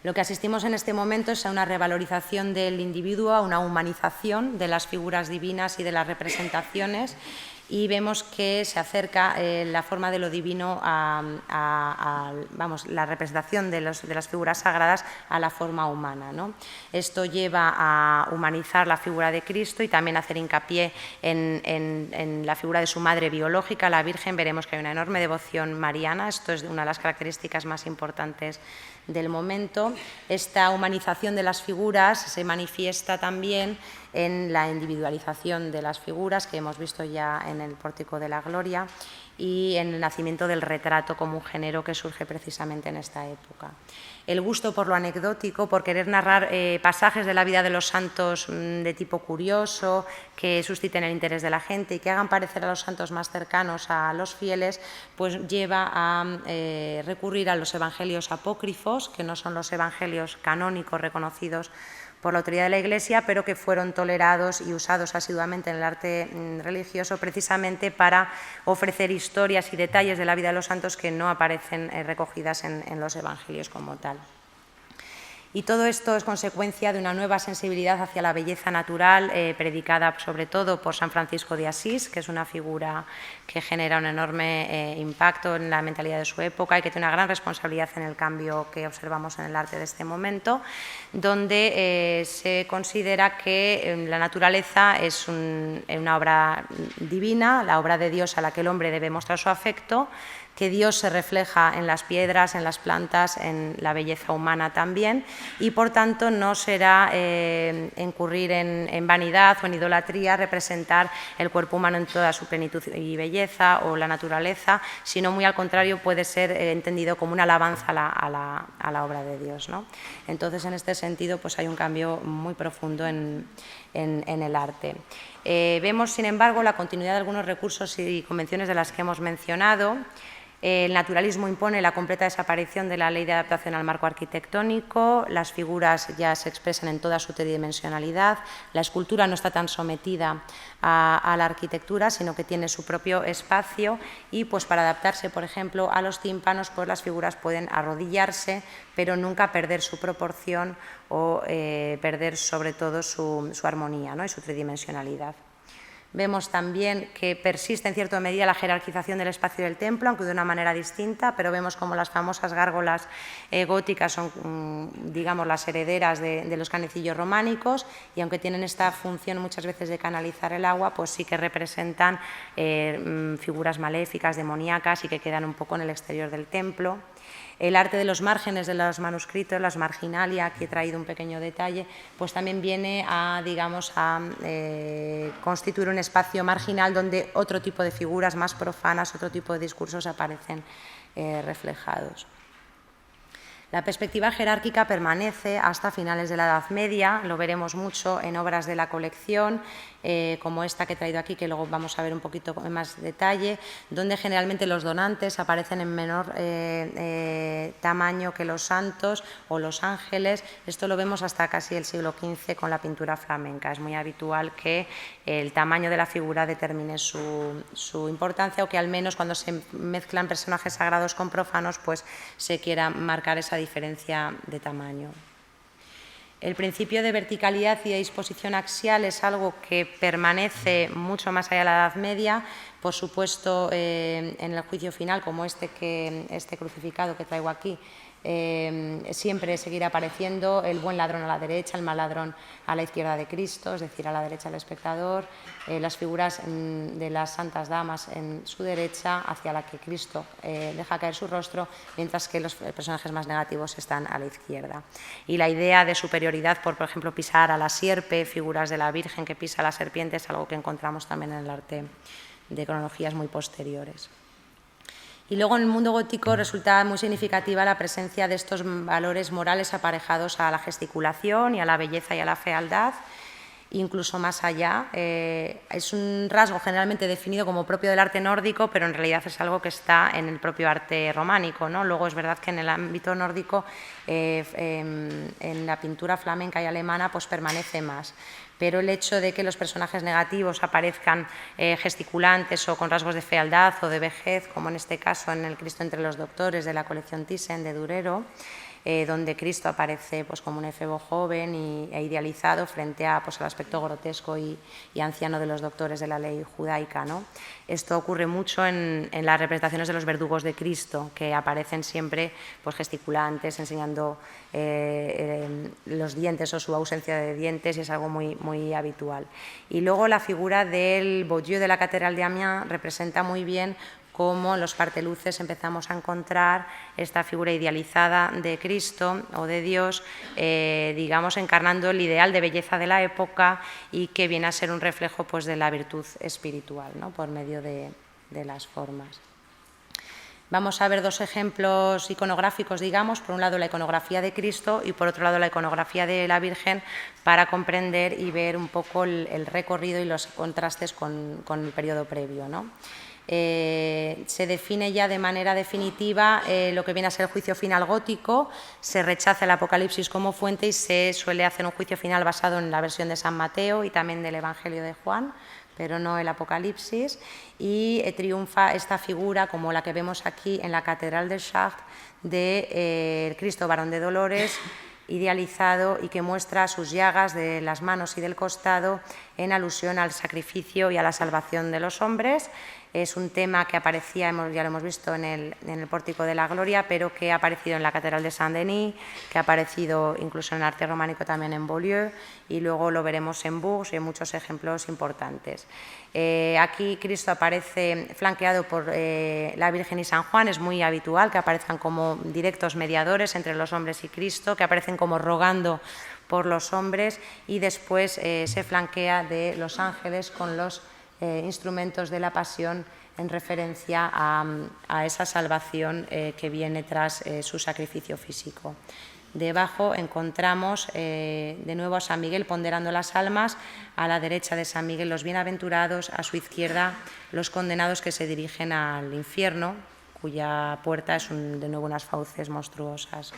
Lo que asistimos en este momento es a una revalorización del individuo, a una humanización de las figuras divinas y de las representaciones, y vemos que se acerca la forma de lo divino la representación de las figuras sagradas a la forma humana, ¿no? Esto lleva a humanizar la figura de Cristo y también a hacer hincapié en la figura de su madre biológica, la Virgen. Veremos que hay una enorme devoción mariana, esto es una de las características más importantes del momento. Esta humanización de las figuras se manifiesta también en la individualización de las figuras que hemos visto ya en el Pórtico de la Gloria y en el nacimiento del retrato como un género que surge precisamente en esta época. El gusto por lo anecdótico, por querer narrar pasajes de la vida de los santos de tipo curioso, que susciten el interés de la gente y que hagan parecer a los santos más cercanos a los fieles, pues lleva a recurrir a los evangelios apócrifos, que no son los evangelios canónicos reconocidos por la autoridad de la Iglesia, pero que fueron tolerados y usados asiduamente en el arte religioso precisamente para ofrecer historias y detalles de la vida de los santos que no aparecen recogidas en los evangelios como tal. Y todo esto es consecuencia de una nueva sensibilidad hacia la belleza natural, predicada sobre todo por San Francisco de Asís, que es una figura que genera un enorme impacto en la mentalidad de su época y que tiene una gran responsabilidad en el cambio que observamos en el arte de este momento, donde se considera que la naturaleza es una obra divina, la obra de Dios a la que el hombre debe mostrar su afecto, que Dios se refleja en las piedras, en las plantas, en la belleza humana también, y por tanto no será incurrir en vanidad o en idolatría representar el cuerpo humano en toda su plenitud y belleza o la naturaleza, sino muy al contrario puede ser entendido como una alabanza a la obra de Dios, ¿no? Entonces, en este sentido, pues hay un cambio muy profundo en el arte. Vemos, sin embargo, la continuidad de algunos recursos y convenciones de las que hemos mencionado. El naturalismo impone la completa desaparición de la ley de adaptación al marco arquitectónico, las figuras ya se expresan en toda su tridimensionalidad, la escultura no está tan sometida a la arquitectura, sino que tiene su propio espacio y pues para adaptarse, por ejemplo, a los tímpanos, pues las figuras pueden arrodillarse, pero nunca perder su proporción o perder sobre todo su armonía, ¿no? Y su tridimensionalidad. Vemos también que persiste en cierta medida la jerarquización del espacio del templo, aunque de una manera distinta, pero vemos como las famosas gárgolas góticas son, digamos, las herederas de los canecillos románicos y aunque tienen esta función muchas veces de canalizar el agua, pues sí que representan figuras maléficas, demoníacas y que quedan un poco en el exterior del templo. El arte de los márgenes de los manuscritos, las marginalia, aquí he traído un pequeño detalle, pues también viene a, digamos, a constituir un espacio marginal donde otro tipo de figuras más profanas, otro tipo de discursos aparecen reflejados. La perspectiva jerárquica permanece hasta finales de la Edad Media, lo veremos mucho en obras de la colección, como esta que he traído aquí, que luego vamos a ver un poquito en más detalle, donde generalmente los donantes aparecen en menor tamaño que los santos o los ángeles. Esto lo vemos hasta casi el siglo XV con la pintura flamenca. Es muy habitual que el tamaño de la figura determine su importancia o que al menos cuando se mezclan personajes sagrados con profanos, pues se quiera marcar esa diferencia de tamaño. El principio de verticalidad y de disposición axial es algo que permanece mucho más allá de la Edad Media, por supuesto en el juicio final, como este crucificado que traigo aquí, siempre seguirá apareciendo el buen ladrón a la derecha, el mal ladrón a la izquierda de Cristo, es decir, a la derecha del espectador, las figuras de las santas damas en su derecha, hacia la que Cristo deja caer su rostro, mientras que los personajes más negativos están a la izquierda. Y la idea de superioridad por ejemplo, pisar a la sierpe, figuras de la Virgen que pisa a la serpiente, es algo que encontramos también en el arte de cronologías muy posteriores. Y luego en el mundo gótico resulta muy significativa la presencia de estos valores morales aparejados a la gesticulación y a la belleza y a la fealdad, incluso más allá. Es un rasgo generalmente definido como propio del arte nórdico, pero en realidad es algo que está en el propio arte románico, ¿no? Luego es verdad que en el ámbito nórdico, en la pintura flamenca y alemana, pues permanece más. Pero el hecho de que los personajes negativos aparezcan gesticulantes o con rasgos de fealdad o de vejez, como en este caso en el Cristo entre los doctores de la colección Thyssen de Durero, donde Cristo aparece pues, como un efebo joven e idealizado frente a, pues, al aspecto grotesco y anciano de los doctores de la ley judaica, ¿no? Esto ocurre mucho en las representaciones de los verdugos de Cristo, que aparecen siempre pues, gesticulantes, enseñando los dientes o su ausencia de dientes, y es algo muy, muy habitual. Y luego la figura del Boidieu de la Catedral de Amiens representa muy bien cómo en los parteluces empezamos a encontrar esta figura idealizada de Cristo o de Dios, digamos, encarnando el ideal de belleza de la época y que viene a ser un reflejo pues, de la virtud espiritual, ¿no? Por medio de las formas. Vamos a ver dos ejemplos iconográficos, digamos, por un lado la iconografía de Cristo y por otro lado la iconografía de la Virgen, para comprender y ver un poco el recorrido y los contrastes con el periodo previo, ¿no? Se define ya de manera definitiva lo que viene a ser el juicio final gótico, se rechaza el Apocalipsis como fuente y se suele hacer un juicio final basado en la versión de San Mateo y también del Evangelio de Juan, pero no el Apocalipsis, y triunfa esta figura, como la que vemos aquí en la Catedral de Chartres, de Cristo Varón de Dolores, idealizado y que muestra sus llagas de las manos y del costado en alusión al sacrificio y a la salvación de los hombres. Es un tema que aparecía, ya lo hemos visto, en el Pórtico de la Gloria, pero que ha aparecido en la Catedral de Saint-Denis, que ha aparecido incluso en el arte románico también en Beaulieu, y luego lo veremos en Bourges y en muchos ejemplos importantes. Aquí Cristo aparece flanqueado por la Virgen y San Juan. Es muy habitual que aparezcan como directos mediadores entre los hombres y Cristo, que aparecen como rogando por los hombres, y después se flanquea de los ángeles con los instrumentos de la pasión en referencia a esa salvación que viene tras su sacrificio físico. Debajo encontramos de nuevo a San Miguel ponderando las almas, a la derecha de San Miguel los bienaventurados, a su izquierda los condenados que se dirigen al infierno, cuya puerta es de nuevo unas fauces monstruosas.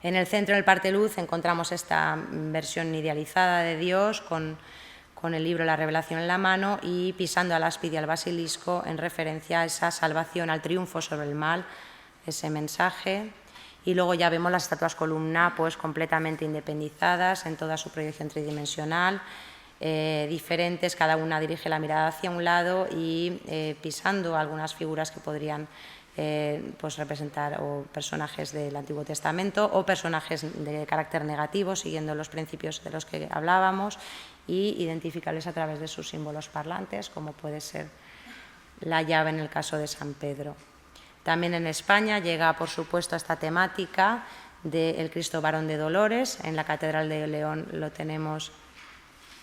En el centro del parteluz encontramos esta versión idealizada de Dios con el libro La Revelación en la mano y pisando al áspide y al basilisco en referencia a esa salvación, al triunfo sobre el mal, ese mensaje. Y luego ya vemos las estatuas columna pues completamente independizadas en toda su proyección tridimensional, diferentes, cada una dirige la mirada hacia un lado y pisando algunas figuras que podrían pues representar o personajes del Antiguo Testamento o personajes de carácter negativo, siguiendo los principios de los que hablábamos, y identificarles a través de sus símbolos parlantes, como puede ser la llave en el caso de San Pedro. También en España llega, por supuesto, esta temática del Cristo Varón de Dolores. En la Catedral de León lo tenemos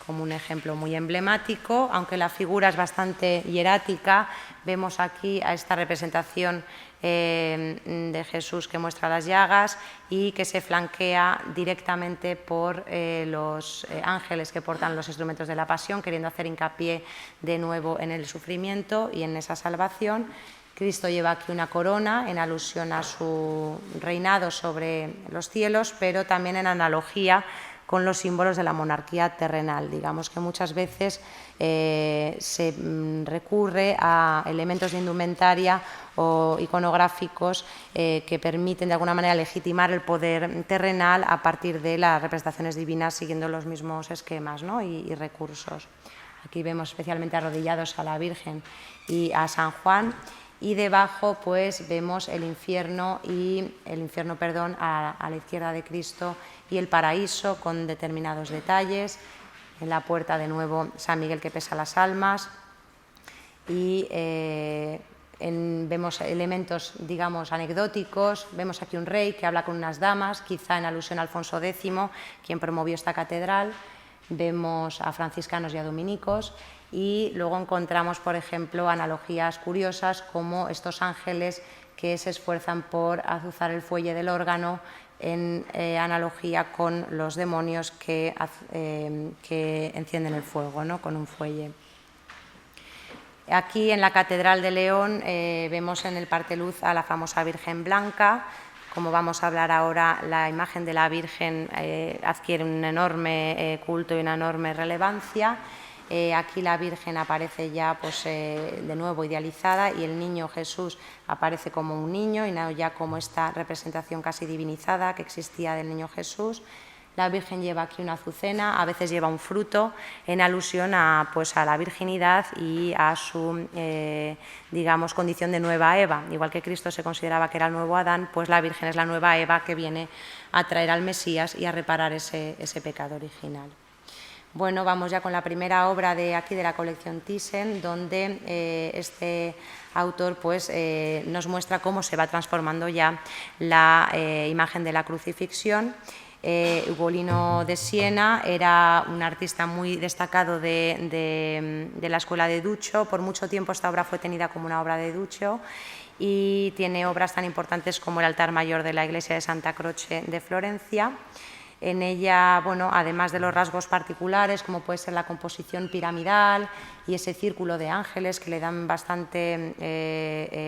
como un ejemplo muy emblemático, aunque la figura es bastante hierática. Vemos aquí a esta representación de Jesús que muestra las llagas y que se flanquea directamente por los ángeles que portan los instrumentos de la pasión, queriendo hacer hincapié de nuevo en el sufrimiento y en esa salvación. Cristo lleva aquí una corona en alusión a su reinado sobre los cielos, pero también en analogía con los símbolos de la monarquía terrenal. Digamos que muchas veces se recurre a elementos de indumentaria o iconográficos que permiten de alguna manera legitimar el poder terrenal a partir de las representaciones divinas siguiendo los mismos esquemas, ¿no? y recursos. Aquí vemos especialmente arrodillados a la Virgen y a San Juan, y debajo pues vemos el infierno a la izquierda de Cristo y el paraíso con determinados detalles. En la puerta de nuevo San Miguel que pesa las almas y vemos elementos, digamos, anecdóticos. Vemos aquí un rey que habla con unas damas, quizá en alusión a Alfonso X, quien promovió esta catedral. Vemos a franciscanos y a dominicos, y luego encontramos, por ejemplo, analogías curiosas como estos ángeles que se esfuerzan por azuzar el fuelle del órgano, en analogía con los demonios que encienden el fuego, ¿no? Con un fuelle. Aquí en la Catedral de León vemos en el parteluz a la famosa Virgen Blanca. Como vamos a hablar ahora, la imagen de la Virgen adquiere un enorme culto y una enorme relevancia. Aquí la Virgen aparece ya pues, de nuevo idealizada, y el niño Jesús aparece como un niño y no ya como esta representación casi divinizada que existía del niño Jesús. La Virgen lleva aquí una azucena, a veces lleva un fruto, en alusión pues, a la virginidad y a su digamos, condición de nueva Eva. Igual que Cristo se consideraba que era el nuevo Adán, pues la Virgen es la nueva Eva que viene a traer al Mesías y a reparar ese pecado original. Bueno, vamos ya con la primera obra de aquí de la colección Thyssen, donde este autor pues, nos muestra cómo se va transformando ya la imagen de la crucifixión. Ugolino de Siena era un artista muy destacado de la escuela de Duccio. Por mucho tiempo esta obra fue tenida como una obra de Duccio y tiene obras tan importantes como el altar mayor de la iglesia de Santa Croce de Florencia. En ella, bueno, además de los rasgos particulares, como puede ser la composición piramidal y ese círculo de ángeles que le dan bastante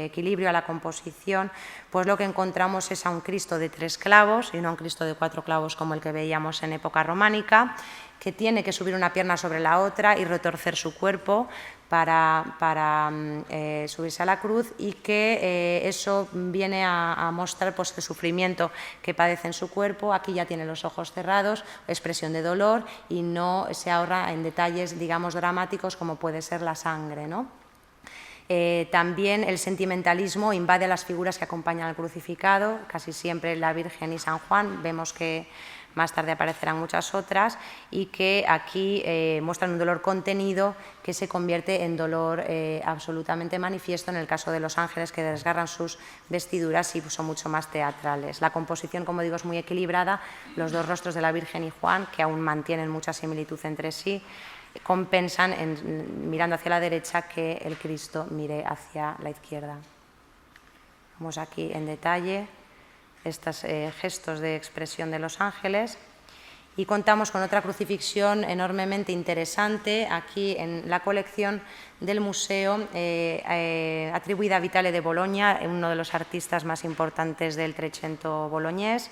equilibrio a la composición, pues lo que encontramos es a un Cristo de 3 clavos y no a un Cristo de 4 clavos como el que veíamos en época románica, que tiene que subir una pierna sobre la otra y retorcer su cuerpo para subirse a la cruz, y que eso viene a mostrar pues, el sufrimiento que padece en su cuerpo. Aquí ya tiene los ojos cerrados, expresión de dolor, y no se ahorra en detalles, digamos, dramáticos como puede ser la sangre, ¿no? También el sentimentalismo invade las figuras que acompañan al crucificado, casi siempre la Virgen y San Juan. Vemos que más tarde aparecerán muchas otras, y que aquí muestran un dolor contenido que se convierte en dolor absolutamente manifiesto en el caso de los ángeles, que desgarran sus vestiduras y son mucho más teatrales. La composición, como digo, es muy equilibrada. Los dos rostros de la Virgen y Juan, que aún mantienen mucha similitud entre sí, compensan mirando hacia la derecha que el Cristo mire hacia la izquierda. Vemos aquí en detalle estos gestos de expresión de los ángeles, y contamos con otra crucifixión enormemente interesante aquí en la colección del museo, atribuida a Vitale de Bologna, uno de los artistas más importantes del Trecento boloñés.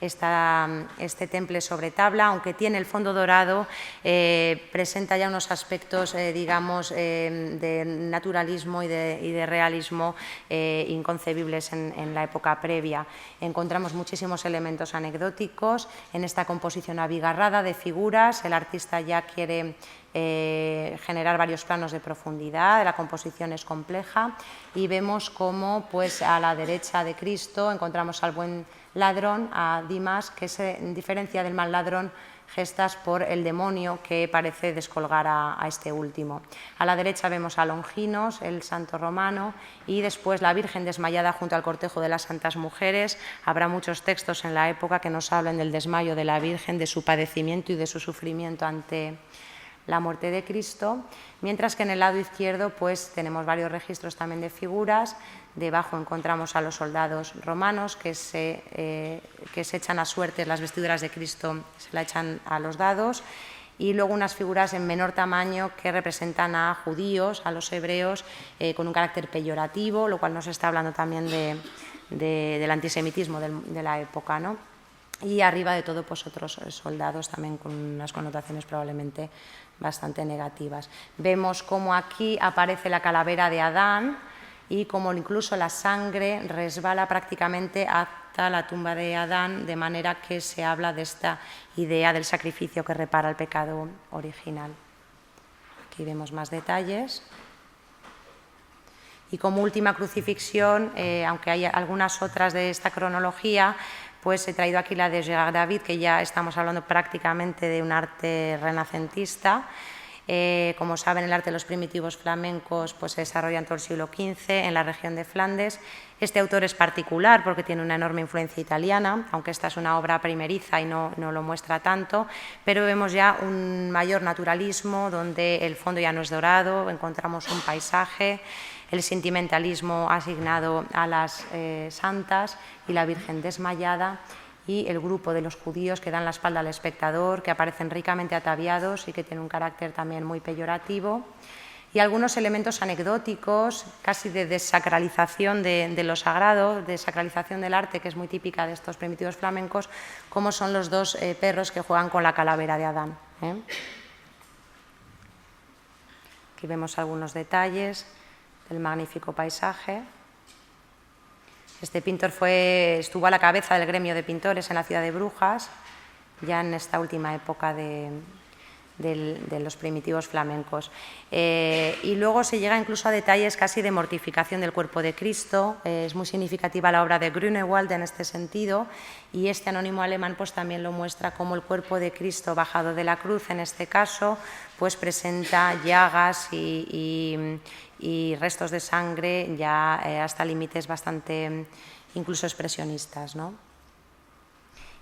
Este temple sobre tabla, aunque tiene el fondo dorado, presenta ya unos aspectos, digamos, de naturalismo y de realismo inconcebibles en la época previa. Encontramos muchísimos elementos anecdóticos en esta composición abigarrada de figuras. El artista ya quiere generar varios planos de profundidad, la composición es compleja, y vemos cómo pues, a la derecha de Cristo encontramos al buen ladrón, a Dimas, que se diferencia del mal ladrón gestas por el demonio que parece descolgar a este último. A la derecha vemos a Longinos, el santo romano, y después la Virgen desmayada junto al cortejo de las santas mujeres. Habrá muchos textos en la época que nos hablan del desmayo de la Virgen, de su padecimiento y de su sufrimiento ante la muerte de Cristo, mientras que en el lado izquierdo pues, tenemos varios registros también de figuras. Debajo encontramos a los soldados romanos que se echan a suertes las vestiduras de Cristo, se la echan a los dados, y luego unas figuras en menor tamaño que representan a judíos, a los hebreos, con un carácter peyorativo, lo cual nos está hablando también del antisemitismo de la época, ¿no? Y arriba de todo pues, otros soldados también con unas connotaciones probablemente bastante negativas. Vemos cómo aquí aparece la calavera de Adán y cómo incluso la sangre resbala prácticamente hasta la tumba de Adán, de manera que se habla de esta idea del sacrificio que repara el pecado original. Aquí vemos más detalles. Y como última crucifixión, aunque hay algunas otras de esta cronología, pues he traído aquí la de Gérard David, que ya estamos hablando prácticamente de un arte renacentista. Como saben, el arte de los primitivos flamencos pues, se desarrolla en todo el siglo XV en la región de Flandes. Este autor es particular porque tiene una enorme influencia italiana, aunque esta es una obra primeriza y no lo muestra tanto, pero vemos ya un mayor naturalismo donde el fondo ya no es dorado, encontramos un paisaje, el sentimentalismo asignado a las santas y la Virgen desmayada, y el grupo de los judíos que dan la espalda al espectador, que aparecen ricamente ataviados y que tienen un carácter también muy peyorativo, y algunos elementos anecdóticos, casi de desacralización de lo sagrado, desacralización del arte, que es muy típica de estos primitivos flamencos, como son los dos perros que juegan con la calavera de Adán. Aquí vemos algunos detalles del magnífico paisaje. Este pintor estuvo a la cabeza del gremio de pintores en la ciudad de Brujas, ya en esta última época de de los primitivos flamencos. Y luego se llega incluso a detalles casi de mortificación del cuerpo de Cristo. Es muy significativa la obra de Grünewald en este sentido, y este anónimo alemán pues también lo muestra como el cuerpo de Cristo bajado de la cruz, en este caso, pues presenta llagas y restos de sangre ya hasta límites bastante incluso expresionistas, ¿no?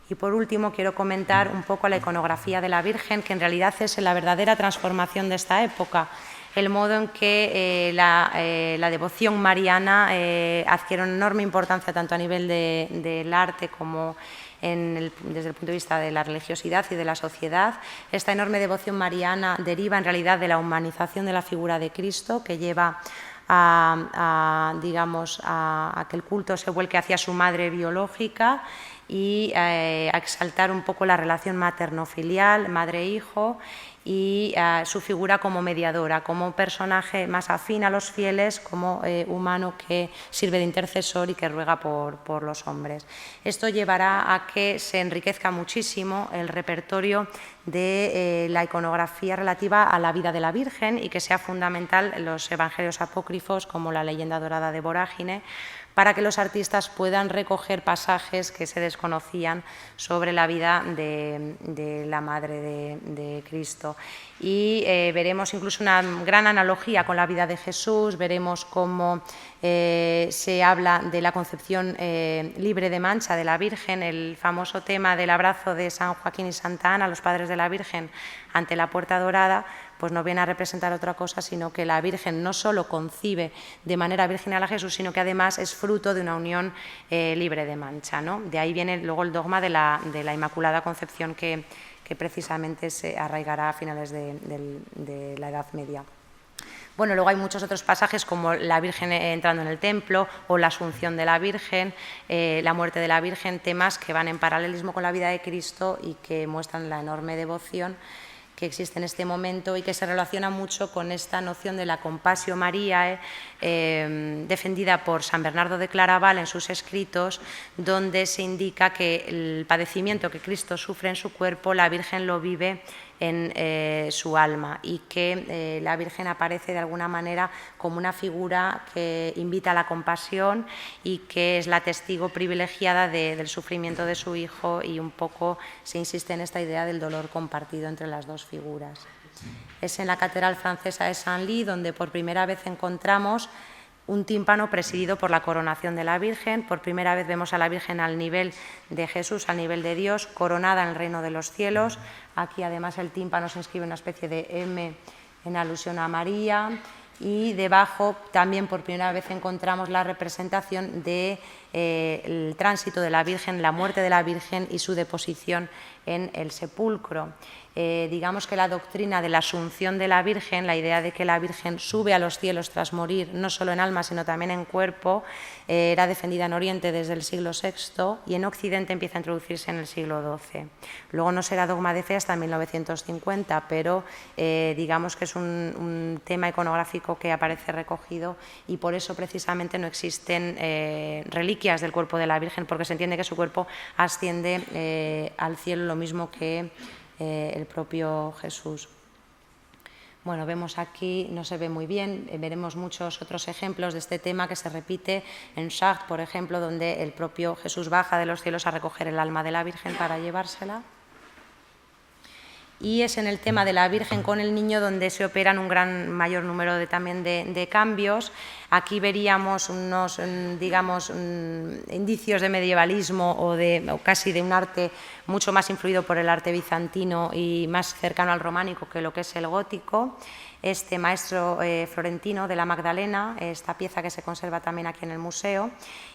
Y por último quiero comentar un poco la iconografía de la Virgen, que en realidad es la verdadera transformación de esta época, el modo en que la devoción mariana adquiere una enorme importancia tanto a nivel del arte como desde el punto de vista de la religiosidad y de la sociedad. Esta enorme devoción mariana deriva en realidad de la humanización de la figura de Cristo, que lleva digamos, a que el culto se vuelque hacia su madre biológica y a exaltar un poco la relación materno-filial, madre-hijo, y su figura como mediadora, como personaje más afín a los fieles, como humano que sirve de intercesor y que ruega por los hombres. Esto llevará a que se enriquezca muchísimo el repertorio de la iconografía relativa a la vida de la Virgen y que sea fundamental en los evangelios apócrifos como la leyenda dorada de Vorágine, para que los artistas puedan recoger pasajes que se desconocían sobre la vida de la Madre de Cristo. Y veremos incluso una gran analogía con la vida de Jesús, veremos cómo se habla de la concepción libre de mancha de la Virgen, el famoso tema del abrazo de San Joaquín y Santa Ana, los padres de la Virgen, ante la puerta dorada, pues no viene a representar otra cosa, sino que la Virgen no solo concibe de manera virginal a Jesús, sino que además es fruto de una unión libre de mancha, ¿no? De ahí viene luego el dogma de la Inmaculada Concepción que precisamente se arraigará a finales de la Edad Media. Bueno, luego hay muchos otros pasajes como la Virgen entrando en el templo o la Asunción de la Virgen, la muerte de la Virgen, temas que van en paralelismo con la vida de Cristo y que muestran la enorme devoción que existe en este momento y que se relaciona mucho con esta noción de la Compasio Mariae, defendida por San Bernardo de Claraval en sus escritos, donde se indica que el padecimiento que Cristo sufre en su cuerpo, la Virgen lo vive en su alma, y que la Virgen aparece de alguna manera como una figura que invita a la compasión y que es la testigo privilegiada del sufrimiento de su hijo, y un poco se insiste en esta idea del dolor compartido entre las dos figuras. Es en la Catedral Francesa de Senlis donde por primera vez encontramos un tímpano presidido por la coronación de la Virgen. Por primera vez vemos a la Virgen al nivel de Jesús, al nivel de Dios, coronada en el reino de los cielos. Aquí además el tímpano se inscribe en una especie de M en alusión a María, y debajo también por primera vez encontramos la representación del tránsito de la Virgen, la muerte de la Virgen y su deposición en el sepulcro. Digamos que la doctrina de la Asunción de la Virgen, la idea de que la Virgen sube a los cielos tras morir, no solo en alma sino también en cuerpo, era defendida en Oriente desde el siglo VI y en Occidente empieza a introducirse en el siglo XII. Luego no será dogma de fe hasta 1950, pero digamos que es un tema iconográfico que aparece recogido, y por eso precisamente no existen reliquias del cuerpo de la Virgen, porque se entiende que su cuerpo asciende al cielo, lo mismo que el propio Jesús. Bueno, vemos aquí, no se ve muy bien, veremos muchos otros ejemplos de este tema que se repite en Chartres, por ejemplo, donde el propio Jesús baja de los cielos a recoger el alma de la Virgen para llevársela. Y es en el tema de la Virgen con el niño donde se operan un mayor número de cambios. Aquí veríamos unos, digamos, indicios de medievalismo o casi de un arte mucho más influido por el arte bizantino y más cercano al románico que lo que es el gótico. Este maestro florentino de la Magdalena, esta pieza que se conserva también aquí en el museo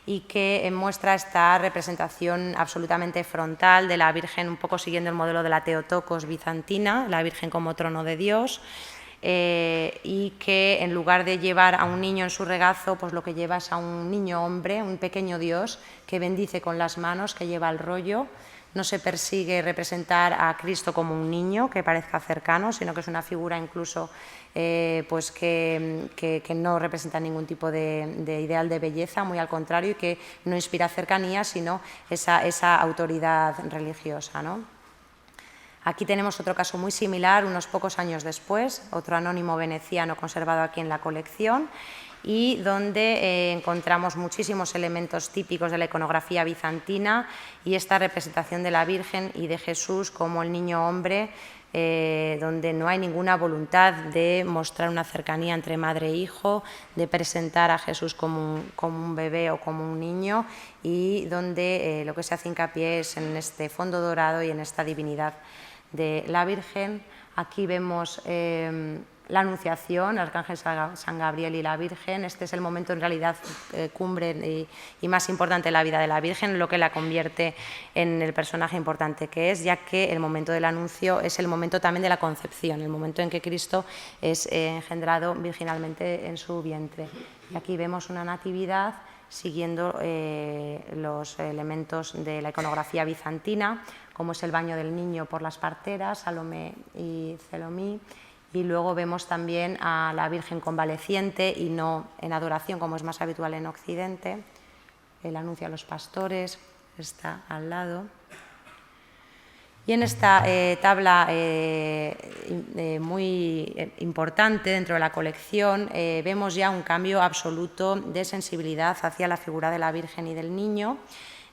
y que muestra esta representación absolutamente frontal de la Virgen, un poco siguiendo el modelo de la Theotokos bizantina, la Virgen como trono de Dios, y que en lugar de llevar a un niño en su regazo, pues lo que lleva es a un niño hombre, un pequeño Dios que bendice con las manos, que lleva el rollo. No se persigue representar a Cristo como un niño que parezca cercano, sino que es una figura incluso pues que no representa ningún tipo de ideal de belleza, muy al contrario, y que no inspira cercanía, sino esa autoridad religiosa, ¿no? Aquí tenemos otro caso muy similar, unos pocos años después, otro anónimo veneciano conservado aquí en la colección, y donde encontramos muchísimos elementos típicos de la iconografía bizantina y esta representación de la Virgen y de Jesús como el niño hombre, donde no hay ninguna voluntad de mostrar una cercanía entre madre e hijo, de presentar a Jesús como un bebé o como un niño, y donde lo que se hace hincapié es en este fondo dorado y en esta divinidad de la Virgen. Aquí vemos la Anunciación, el Arcángel San Gabriel y la Virgen. Este es el momento en realidad cumbre y más importante de la vida de la Virgen, lo que la convierte en el personaje importante que es, ya que el momento del anuncio es el momento también de la concepción, el momento en que Cristo es engendrado virginalmente en su vientre. Y aquí vemos una natividad siguiendo los elementos de la iconografía bizantina, como es el baño del niño por las parteras, Salomé y Celomí, y luego vemos también a la Virgen convaleciente y no en adoración, como es más habitual en Occidente. El anuncio a los pastores está al lado. Y en esta tabla muy importante dentro de la colección vemos ya un cambio absoluto de sensibilidad hacia la figura de la Virgen y del Niño.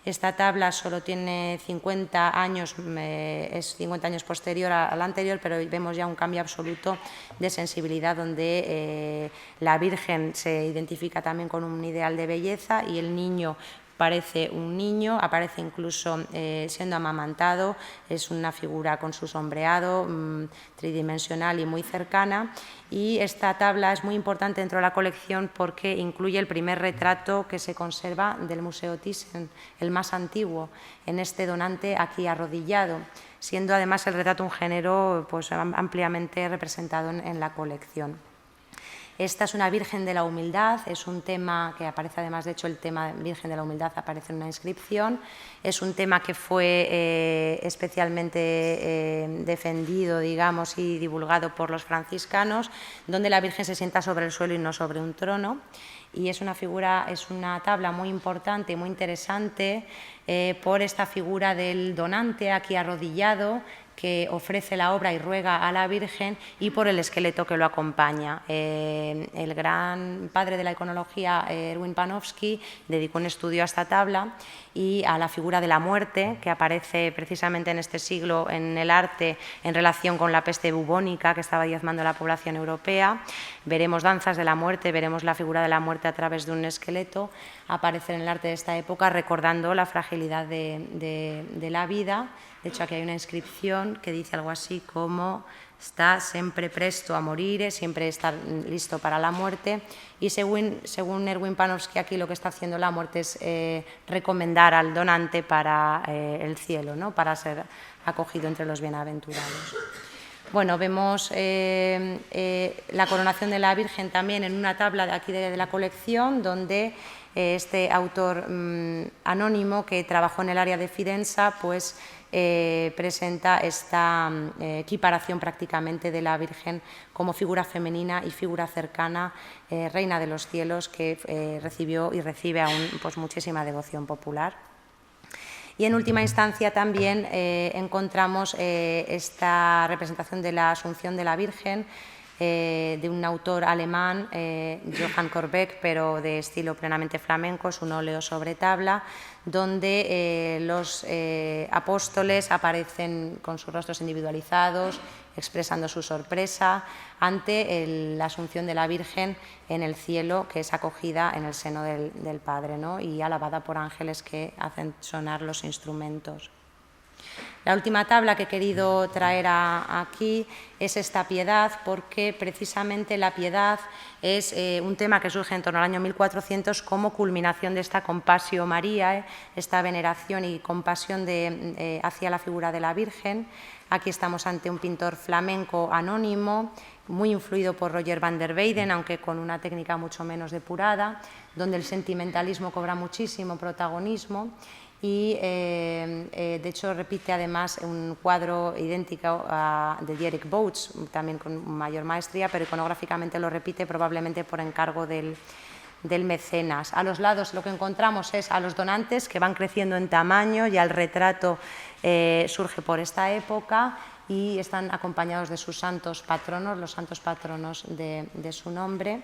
Esta tabla solo tiene 50 años, es 50 años posterior a la anterior, pero vemos ya un cambio absoluto de sensibilidad donde la Virgen se identifica también con un ideal de belleza y el niño parece un niño, aparece incluso siendo amamantado, es una figura con su sombreado tridimensional y muy cercana. Y esta tabla es muy importante dentro de la colección porque incluye el primer retrato que se conserva del Museo Thyssen, el más antiguo, en este donante aquí arrodillado, siendo además el retrato un género pues, ampliamente representado en la colección. Esta es una Virgen de la Humildad, es un tema que aparece además, de hecho el tema Virgen de la Humildad aparece en una inscripción, es un tema que fue especialmente defendido, digamos, y divulgado por los franciscanos, donde la Virgen se sienta sobre el suelo y no sobre un trono, y es una figura, es una tabla muy importante, muy interesante, por esta figura del donante aquí arrodillado, que ofrece la obra y ruega a la Virgen, y por el esqueleto que lo acompaña. El gran padre de la iconología, Erwin Panofsky, dedicó un estudio a esta tabla y a la figura de la muerte, que aparece precisamente en este siglo en el arte en relación con la peste bubónica que estaba diezmando la población europea. Veremos danzas de la muerte, veremos la figura de la muerte a través de un esqueleto aparecer en el arte de esta época, recordando la fragilidad de la vida. De hecho, aquí hay una inscripción que dice algo así como está siempre presto a morir, siempre está listo para la muerte, y según Erwin Panofsky aquí lo que está haciendo la muerte es recomendar al donante para el cielo, ¿no? Para ser acogido entre los bienaventurados. Bueno, vemos la coronación de la Virgen también en una tabla de aquí de la colección, donde este autor anónimo que trabajó en el área de Fidenza, pues presenta esta equiparación prácticamente de la Virgen como figura femenina y figura cercana, reina de los cielos, que recibió y recibe aún pues, muchísima devoción popular. Y en última instancia también encontramos esta representación de la Asunción de la Virgen, de un autor alemán, Johann Korbeck, pero de estilo plenamente flamenco, es un óleo sobre tabla, donde los apóstoles aparecen con sus rostros individualizados, expresando su sorpresa ante la Asunción de la Virgen en el cielo, que es acogida en el seno del Padre, ¿no? Y alabada por ángeles que hacen sonar los instrumentos. La última tabla que he querido traer aquí es esta piedad, porque precisamente la piedad es un tema que surge en torno al año 1400 como culminación de esta Compasio María, esta veneración y compasión hacia la figura de la Virgen. Aquí estamos ante un pintor flamenco anónimo, muy influido por Roger van der Weyden, aunque con una técnica mucho menos depurada, donde el sentimentalismo cobra muchísimo protagonismo. Y de hecho repite además un cuadro idéntico de Dierik Bouts, también con mayor maestría, pero iconográficamente lo repite probablemente por encargo del mecenas. A los lados lo que encontramos es a los donantes que van creciendo en tamaño, ya el retrato surge por esta época, y están acompañados de sus santos patronos, los santos patronos de su nombre.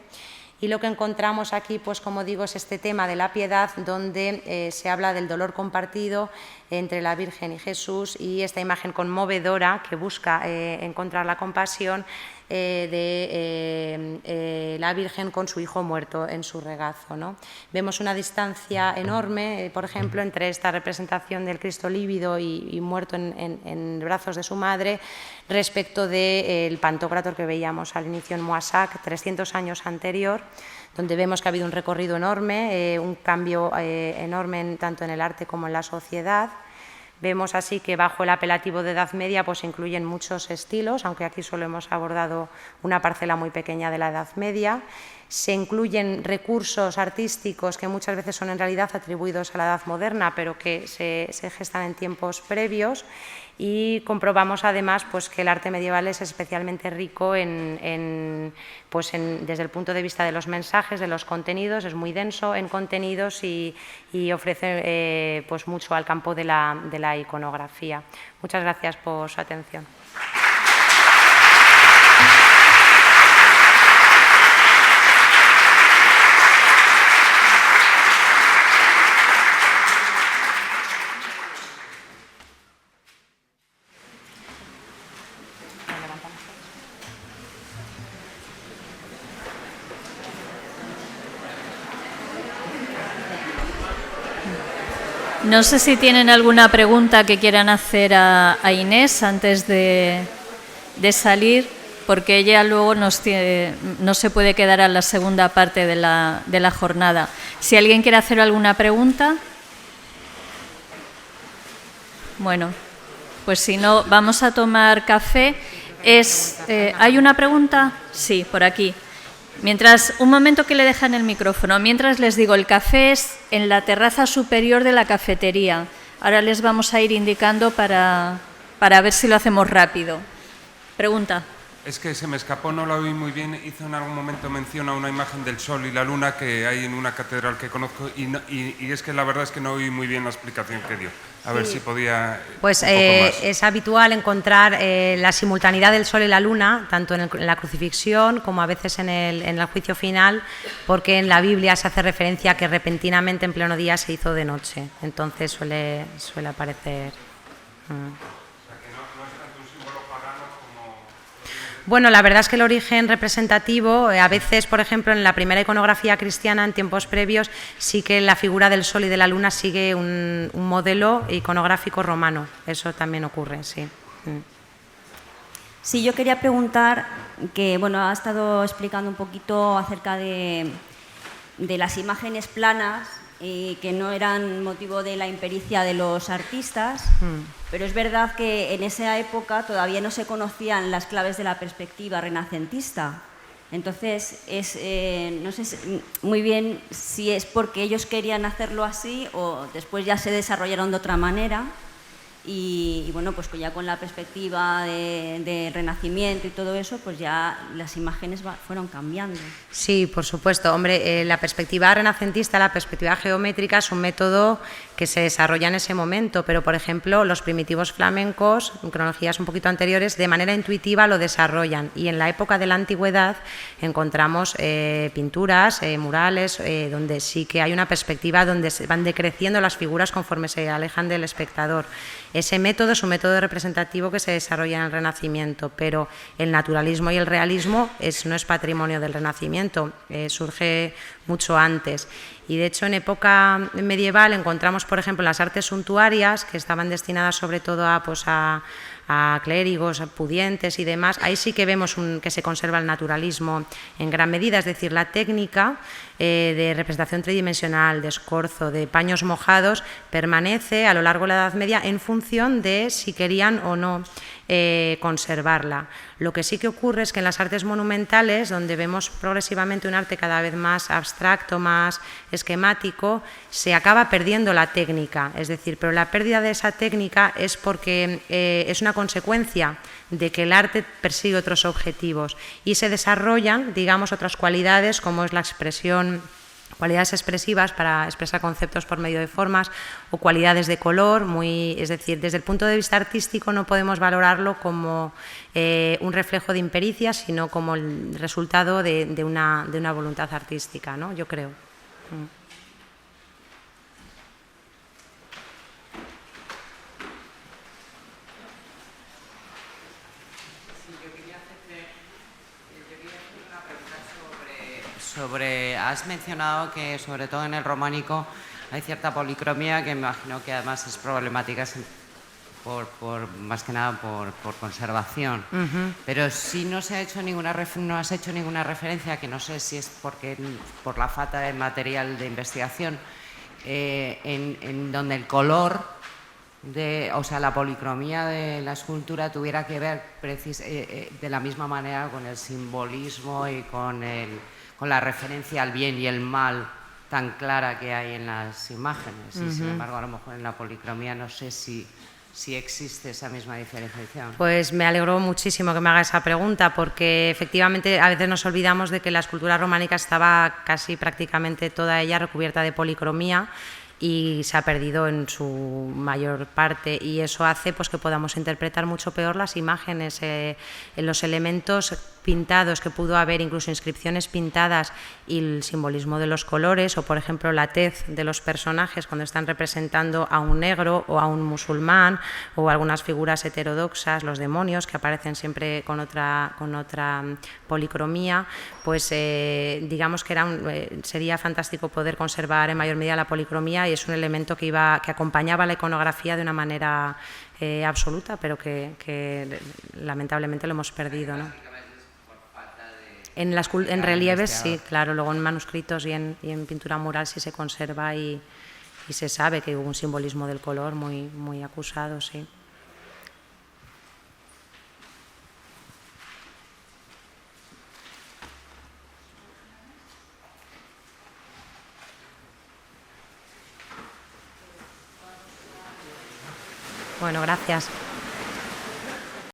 Y lo que encontramos aquí, pues como digo, es este tema de la piedad, donde se habla del dolor compartido entre la Virgen y Jesús, y esta imagen conmovedora que busca encontrar la compasión de la Virgen con su hijo muerto en su regazo, ¿no? Vemos una distancia enorme, por ejemplo, entre esta representación del Cristo lívido y muerto en brazos de su madre respecto del Pantocrátor que veíamos al inicio en Moissac, 300 años anterior, donde vemos que ha habido un recorrido enorme, un cambio enorme tanto en el arte como en la sociedad. Vemos así que bajo el apelativo de Edad Media pues incluyen muchos estilos, aunque aquí solo hemos abordado una parcela muy pequeña de la Edad Media. Se incluyen recursos artísticos que muchas veces son en realidad atribuidos a la Edad Moderna, pero que se gestan en tiempos previos, y comprobamos además pues, que el arte medieval es especialmente rico desde el punto de vista de los mensajes, de los contenidos, es muy denso en contenidos y ofrece pues, mucho al campo de la iconografía. Muchas gracias por su atención. No sé si tienen alguna pregunta que quieran hacer a Inés antes de salir, porque ella luego no se puede quedar a la segunda parte de la jornada. Si alguien quiere hacer alguna pregunta, bueno, pues si no, vamos a tomar café. ¿Hay una pregunta? Sí, por aquí. Un momento que le dejan el micrófono. Mientras les digo, el café es en la terraza superior de la cafetería. Ahora les vamos a ir indicando para ver si lo hacemos rápido. Pregunta. Es que se me escapó, no la oí muy bien. Hizo en algún momento mención a una imagen del sol y la luna que hay en una catedral que conozco y es que la verdad es que no oí muy bien la explicación que dio. A ver si podía... Pues es habitual encontrar la simultaneidad del sol y la luna, tanto en la crucifixión como a veces en el juicio final, porque en la Biblia se hace referencia a que repentinamente en pleno día se hizo de noche. Entonces suele aparecer... Bueno, la verdad es que el origen representativo, a veces, por ejemplo, en la primera iconografía cristiana, en tiempos previos, sí que la figura del sol y de la luna sigue un modelo iconográfico romano. Eso también ocurre, sí. Sí, yo quería preguntar, que bueno, ha estado explicando un poquito acerca de las imágenes planas, que no eran motivo de la impericia de los artistas, pero es verdad que en esa época todavía no se conocían las claves de la perspectiva renacentista. Entonces, no sé muy bien si es porque ellos querían hacerlo así o después ya se desarrollaron de otra manera. Y bueno, pues ya con la perspectiva de Renacimiento y todo eso, pues ya las imágenes fueron cambiando. Sí, por supuesto. Hombre, la perspectiva renacentista, la perspectiva geométrica es un método que se desarrolla en ese momento, pero por ejemplo los primitivos flamencos, en cronologías un poquito anteriores, de manera intuitiva lo desarrollan, y en la época de la antigüedad encontramos pinturas, murales, donde sí que hay una perspectiva donde se van decreciendo las figuras conforme se alejan del espectador. Ese método es un método representativo que se desarrolla en el Renacimiento, pero el naturalismo y el realismo no es patrimonio del Renacimiento, surge mucho antes. Y de hecho en época medieval encontramos, por ejemplo, las artes suntuarias, que estaban destinadas sobre todo a clérigos, pudientes y demás. Ahí sí que vemos que se conserva el naturalismo en gran medida, es decir, la técnica de representación tridimensional, de escorzo, de paños mojados, permanece a lo largo de la Edad Media en función de si querían o no conservarla. Lo que sí que ocurre es que en las artes monumentales, donde vemos progresivamente un arte cada vez más abstracto, más esquemático, se acaba perdiendo la técnica, es decir, pero la pérdida de esa técnica es porque es una consecuencia de que el arte persigue otros objetivos y se desarrollan, digamos, otras cualidades como es la expresión cualidades expresivas para expresar conceptos por medio de formas o cualidades de color, es decir, desde el punto de vista artístico no podemos valorarlo como un reflejo de impericia, sino como el resultado de una voluntad artística, ¿no? Yo creo. Has mencionado que sobre todo en el románico hay cierta policromía que me imagino que además es problemática más que nada por conservación. Pero sí no has hecho ninguna referencia, que no sé si es por la falta de material de investigación, en donde el color, o sea, la policromía de la escultura tuviera que ver de la misma manera con el simbolismo y con la referencia al bien y el mal tan clara que hay en las imágenes. Y sin embargo, a lo mejor en la policromía no sé si existe esa misma diferenciación. Pues me alegro muchísimo que me haga esa pregunta, porque efectivamente a veces nos olvidamos de que la escultura románica estaba casi prácticamente toda ella recubierta de policromía y se ha perdido en su mayor parte, y eso hace pues que podamos interpretar mucho peor las imágenes, en los elementos pintados que pudo haber, incluso inscripciones pintadas, y el simbolismo de los colores, o por ejemplo la tez de los personajes cuando están representando a un negro o a un musulmán, o algunas figuras heterodoxas, los demonios que aparecen siempre con otra policromía, pues digamos que sería fantástico poder conservar en mayor medida la policromía, y es un elemento que acompañaba la iconografía de una manera absoluta, pero que lamentablemente lo hemos perdido, ¿no? En relieves sí, claro, luego en manuscritos y en pintura mural sí se conserva y se sabe que hubo un simbolismo del color muy acusado, sí. Bueno, gracias.